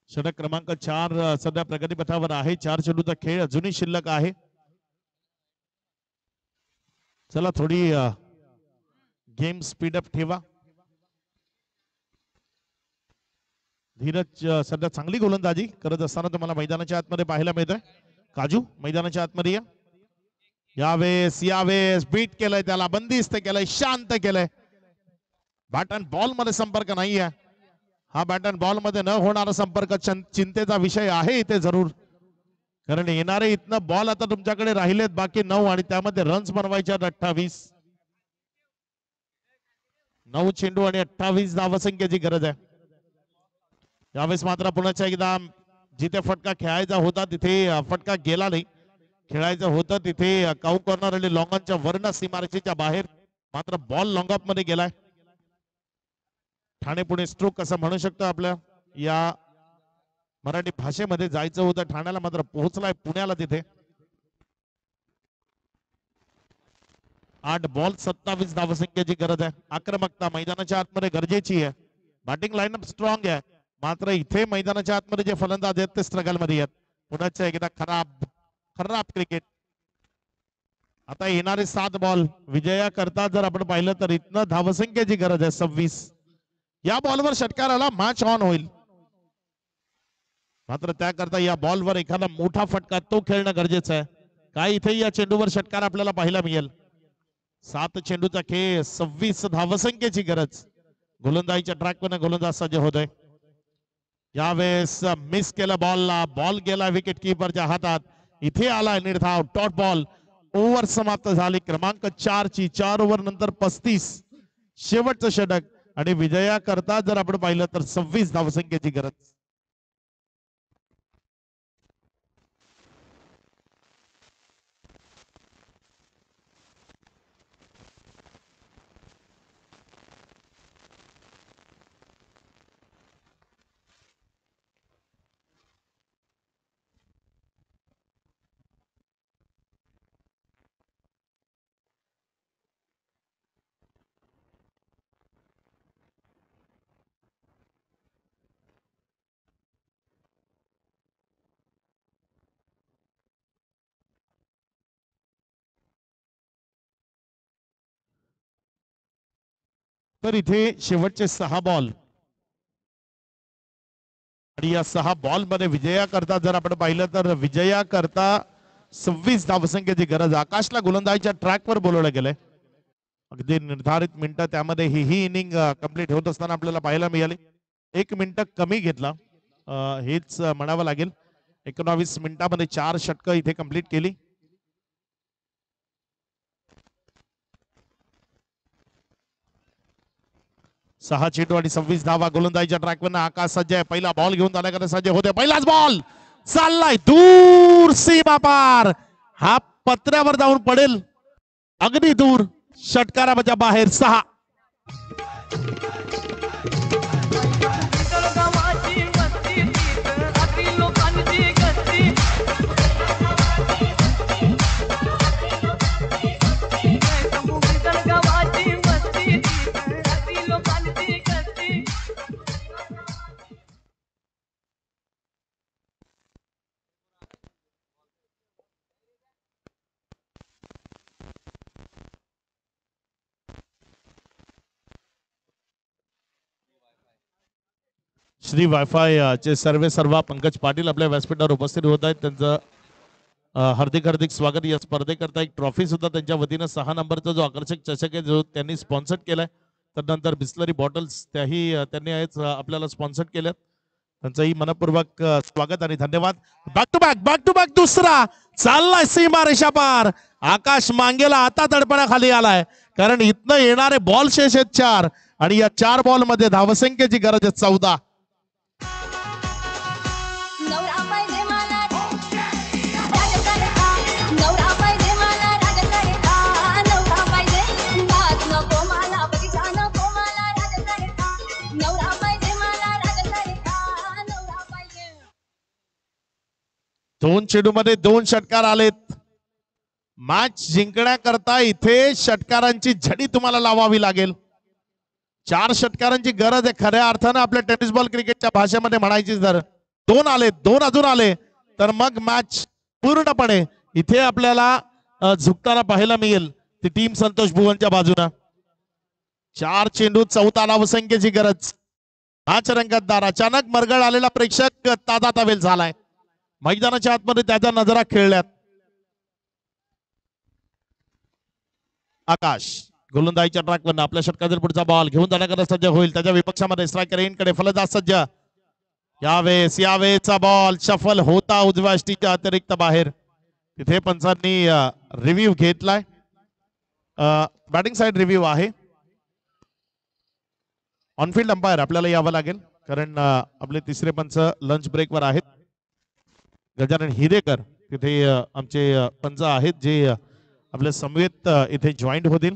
षटक क्रमांक 4 सध्या प्रगतीपथावर आहे. 4 चेंडूचा खेळ अजूनही शिल्लक आहे. चला थोडी गेम स्पीडअप ठेवा. धीरज सध्या चांगली गोलंदाजी करत असताना तुम्हाला मैदानाच्या आतमध्ये पाहायला मिळतंय. काजू मैदानाच्या आतमध्ये या. यावेळेस बीट केलंय, त्याला बंदिस्त केलंय, शांत केलंय. बॅट अँड बॉल मध्ये संपर्क नाहीये. हा बॅट अँड बॉल मध्ये न होणारा संपर्क चिंतेचा विषय आहे इथे जरूर. कारण येणारे इथनं बॉल आता तुमच्याकडे राहिलेत बाकी 9 आणि त्यामध्ये रन्स बनवायचे 28. 9 चेंडू आणि 28 धावसंख्येची गरज आहे. यावेळेस मात्र पुन्हा एकदा जिथे फटका खेळायचा होता तिथे फटका गेला नाही. खेळायचं होतं तिथे काऊ कॉर्नर आणि लॉंगॉनच्या वर्ण सीमारेषेच्या बाहेर. मात्र बॉल लॉंग ऑफ मध्ये गेलाय. ठाणे पुणे स्ट्रोक असं म्हणू शकतो आपल्या या मराठी भाषेमध्ये. जायचं होतं ठाण्याला मात्र पोहोचलाय पुण्याला. तिथे 8 बॉल 27 धावसंख्येची गरज आहे. आक्रमकता मैदानाच्या आतमध्ये गरजेची आहे. बॅटिंग लाईनअप स्ट्रॉंग आहे. मात्र इथे मैदानाच्या आतमध्ये जे फलंदाज आहेत ते स्ट्रगल मध्ये आहेत. पुण्याच्या एकदा खराब क्रिकेट. आता येणारे 7 बॉल विजया करता जर आपण पाहिलं तर इथनं धावसंख्येची गरज आहे 26. या बॉलवर षटकाराला मॅच ऑन होईल. मात्र त्याकरता या बॉलवर एखादा मोठा फटका तो खेळणं गरजेचं आहे. काय इथे या चेंडूवर षटकार आपल्याला पाहायला मिळेल. 7 चेंडूचा खेळ 26 धावसंख्येची गरज. गोलंदाजीच्या ट्रॅकवर गोलंदाज सज्ज होत आहे. यावेळेस मिस केलं बॉलला, बॉल गेला विकेट किपरच्या हातात. इथे आलाय निर्धाव डॉट बॉल. ओव्हर समाप्त झाली क्रमांक 4 ची. 4 ओव्हर नंतर 35 शेवटचं षटक आणि विजया करता जर आपण पाहिलं तर 26 धावसंख्येची गरज. तर इथे शेवटचे 6 बॉल आणि या 6 बॉल मध्ये विजया करता जर आपण पाहिलं तर विजया करता 26 धावसंख्येची गरज. आकाशला गोलंदाजीच्या ट्रॅकवर बोलवलं गेलंय. अगदी निर्धारित मिनिटं त्यामध्ये ही इनिंग कंप्लीट होत असताना आपल्याला पाहायला मिळाली. 1 मिनिट कमी घेतला हेच म्हणावं लागेल. 19 मिनिटांमध्ये 4 षटकं इथे कंप्लीट केली. सहा चेंडू आणि 26 धावा. गोलंदाजीच्या ट्रॅकवर आकाश सज्ज आहे. पहिला बॉल घेऊन जाण्याकरता सज्ज होते. पहिलाच बॉल चाललाय दूर सीमा पार. हा पत्र्यावर जाऊन पडेल अगदी दूर. षटकाराच्या बाहेर 6. श्री वायफाय चे सर्व पंकज पाटील आपल्या व्यासपीठावर उपस्थित होत आहेत. त्यांचं हार्दिक स्वागत. या स्पर्धेकरता एक ट्रॉफी सुद्धा त्यांच्या वतीनं 6 नंबरचा जो आकर्षक चषक आहे जो त्यांनी स्पॉन्सर केलाय. त्यानंतर बिस्लरी बॉटल्स त्यांनी आपल्याला स्पॉन्सर केल्यात. त्यांचंही मनपूर्वक स्वागत आणि धन्यवाद. बॅक टू बॅक दुसरा चाललाय सीमा रेषा पार. आकाश मांगेला आता दडपणाखाली आलाय कारण इथनं येणारे बॉल शेष आहेत 4 आणि या 4 बॉल मध्ये धावसंख्येची गरज आहे 14. दोन चेंडू मध्ये 2 षटकार आलेत. मॅच जिंकण्याकरता इथे षटकारांची झडी तुम्हाला लावावी लागेल. 4 षटकारांची गरज आहे खऱ्या अर्थानं आपल्या टेनिस बॉल क्रिकेटच्या भाषेमध्ये म्हणायची तर. 2 आले, 2 अजून आले तर मग मॅच पूर्णपणे इथे आपल्याला झुकताना पाहायला मिळेल ती टीम संतोष भुवनच्या बाजूने. 4 चेंडू 14 धावसंख्येची गरज. मॅच रंगतदार. अचानक मरगळ आलेला प्रेक्षक ताजा तवेल झालाय. मैदानाच्या आतमध्ये त्याच्या नजरा खेळल्यात. आकाश गोलंदाजीच्या ट्रॅकवर आपल्या षटकातील पुढचा बॉल घेऊन जाण्याकरता सज्ज होईल. त्याच्या विपक्षामध्ये स्ट्रायकर एंडकडे फलंदाज सज्ज. यावेळेचा बॉल शफल होता उजव्या अष्टीच्या अतिरिक्त बाहेर. तिथे पंचांनी रिव्ह्यू घेतलाय. बॅटिंग साइड रिव्ह्यू आहे. ऑनफिल्ड अंपायर आपल्याला यावं लागेल कारण आपले तिसरे पंच लंच ब्रेकवर आहेत. गजानन हिरेकर तिथे आमचे पंच आहेत जे आपल्या समवेत इथे जॉईंट होतील.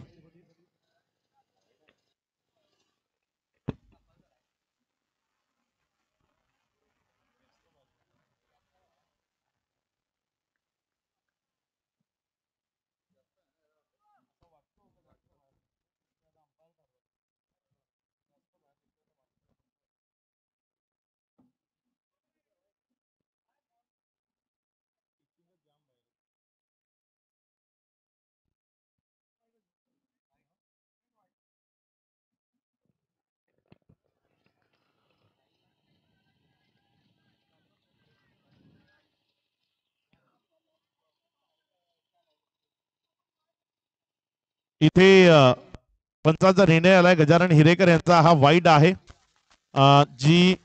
इथे पंचाचा निर्णय आलाय. गजानन हिरेकर यांचा हा वाईड आहे जी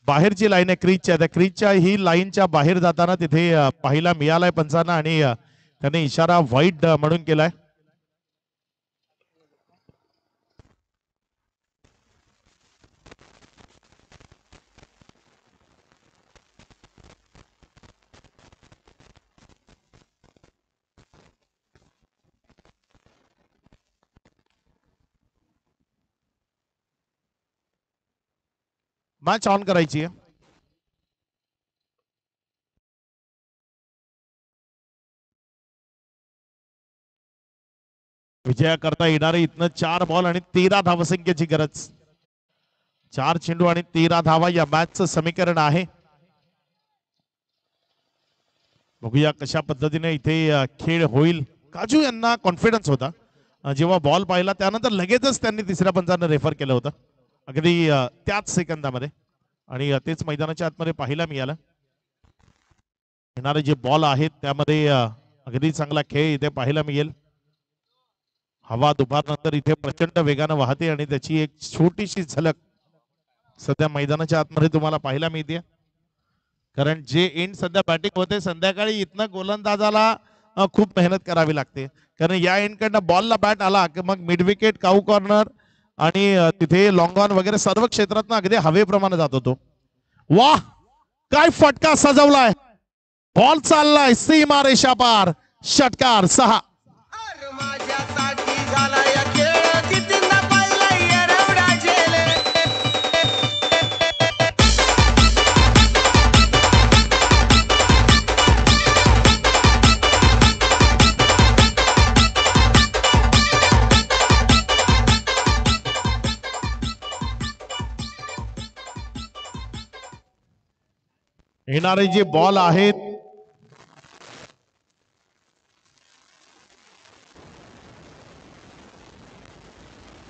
बाहेरची लाईन आहे क्रीजच्या, त्या क्रीजच्या ही लाईनच्या बाहेर जाताना तिथे पाहायला मिळालाय पंचांना आणि त्याने इशारा वाईट म्हणून केलाय. मॅच ऑन करायची आहे. विजया करता येणारे इथनं 4 बॉल आणि 13 धावसंख्येची गरज. 4 चेंडू आणि 13 धावा या मॅचचं समीकरण आहे. बघूया कशा पद्धतीने इथे खेळ होईल. काजू यांना कॉन्फिडन्स होता जेव्हा बॉल पाहिला त्यानंतर लगेचच त्यांनी तिसऱ्या पंचानं रेफर केलं होतं अगदी त्याच सेकंदामध्ये आणि तेच मैदानाच्या आतमध्ये पाहायला मिळालं. येणारे जे बॉल आहेत त्यामध्ये अगदी चांगला खेळ इथे पाहायला मिळेल. हवा दुपारनंतर इथे प्रचंड वेगानं वाहते आणि त्याची एक छोटीशी झलक सध्या मैदानाच्या आतमध्ये तुम्हाला पाहायला मिळते. कारण जे एंड सध्या बॅटिंग होते संध्याकाळी इथनं गोलंदाजाला खूप मेहनत करावी लागते. कारण या एंडकडनं बॉलला बॅट आला की मग मिड विकेट, काऊ कॉर्नर आणि तिथे लॉंग ऑन वगैरे सर्व क्षेत्रात अगदी हवेप्रमाणे जात होतो. वाह काय फटका सजवलाय. बॉल चाललाय सीमा रेषा पार. षटकार 6. माझ्यासाठी झाला या खेळ कितींदा पडलाय एवढा झेल. येणारे जे बॉल आहेत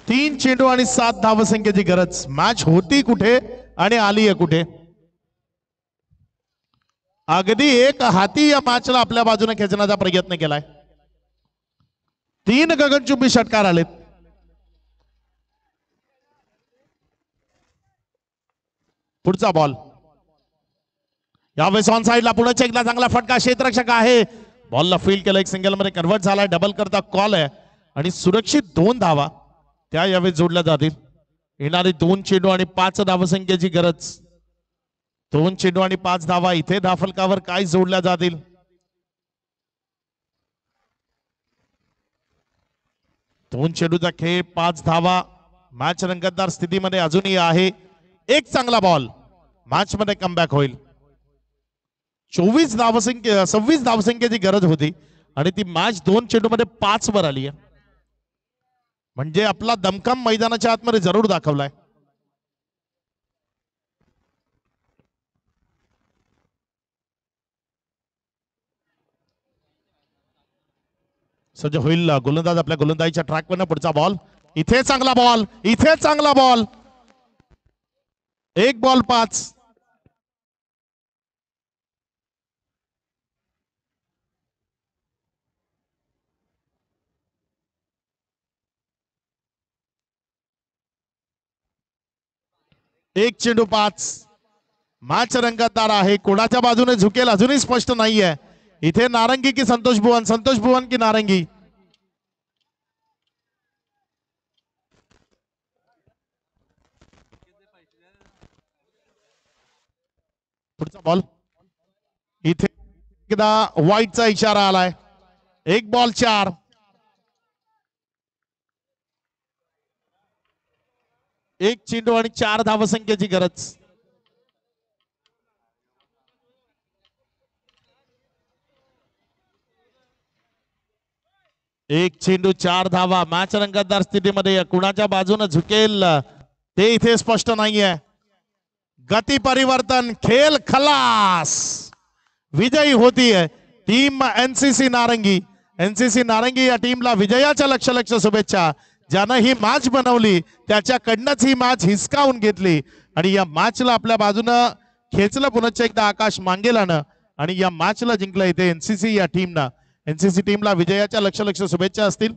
3 चेंडू आणि 7 धावसंख्येची गरज. मॅच होती कुठे आणि आली आहे कुठे. अगदी एक हाती या मॅचला आपल्या बाजूने खेचण्याचा प्रयत्न केलाय. 3 गगनचुंबी षटकार आलेत. पुढचा बॉल यावेळेस ऑन साइडला पुढे एकदा चांगला फटका. क्षेत्ररक्षक आहे. बॉलला फील्ड केलं. एक सिंगल मध्ये कन्वर्ट झालाय. डबल करता कॉल आहे आणि सुरक्षित 2 धावा त्या यावेळेस जोडल्या जातील. येणारी 2 चेंडू आणि 5 धावसंख्येची गरज. 2 चेंडू आणि 5 धावा. इथे धाफलकावर काय जोडल्या जातील. दोन चेंडूचा खेळ 5 धावा. मॅच रंगतदार स्थितीमध्ये अजूनही आहे. एक चांगला बॉल मॅच मध्ये कमबॅक होईल. 26 धावसंख्येची गरज होती आणि ती मॅच 2 चेंडू मध्ये 5 वर आली आहे. म्हणजे आपला दमखम मैदानाच्या आतमध्ये जरूर दाखवलाय. सज्ज होईल गोलंदाज आपल्या गोलंदाजीच्या ट्रॅकवर. पुढचा बॉल. इथे चांगला बॉल. इथे चांगला बॉल. 1 बॉल 5. एक चेंडू 5. मॅच रंगतदार आहे. कोणाच्या बाजूने झुकेल अजूनही स्पष्ट नाहीये. इथे नारंगी की संतोष भुवन. संतोष भुवन की नारंगी. पुढचा बॉल. इथे एकदा व्हाईटचा इशारा आलाय. 1 बॉल 4. एक चेंडू आणि 4 धावसंख्येची गरज. एक चेंडू 4 धावा. मॅच रंगतदार स्थितीमध्ये कुणाच्या बाजूने झुकेल ते इथे स्पष्ट नाहीये. गती परिवर्तन. खेळ खलास. विजयी होतीये टीम एनसीसी नारंगी. एनसीसी नारंगी या टीमला विजयाच्या लक्ष शुभेच्छा. ज्यानं ही मॅच बनवली त्याच्याकडनंच ही मॅच हिसकावून घेतली आणि या मॅचला आपल्या बाजूनं खेचलं पुन्हा एकदा आकाश मांगेलानं आणि या मॅचला जिंकलं इथे एनसीसी या टीमनं. एनसीसी टीमला विजयाच्या लक्ष शुभेच्छा असतील.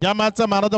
या मॅचचा मॅन ऑफ द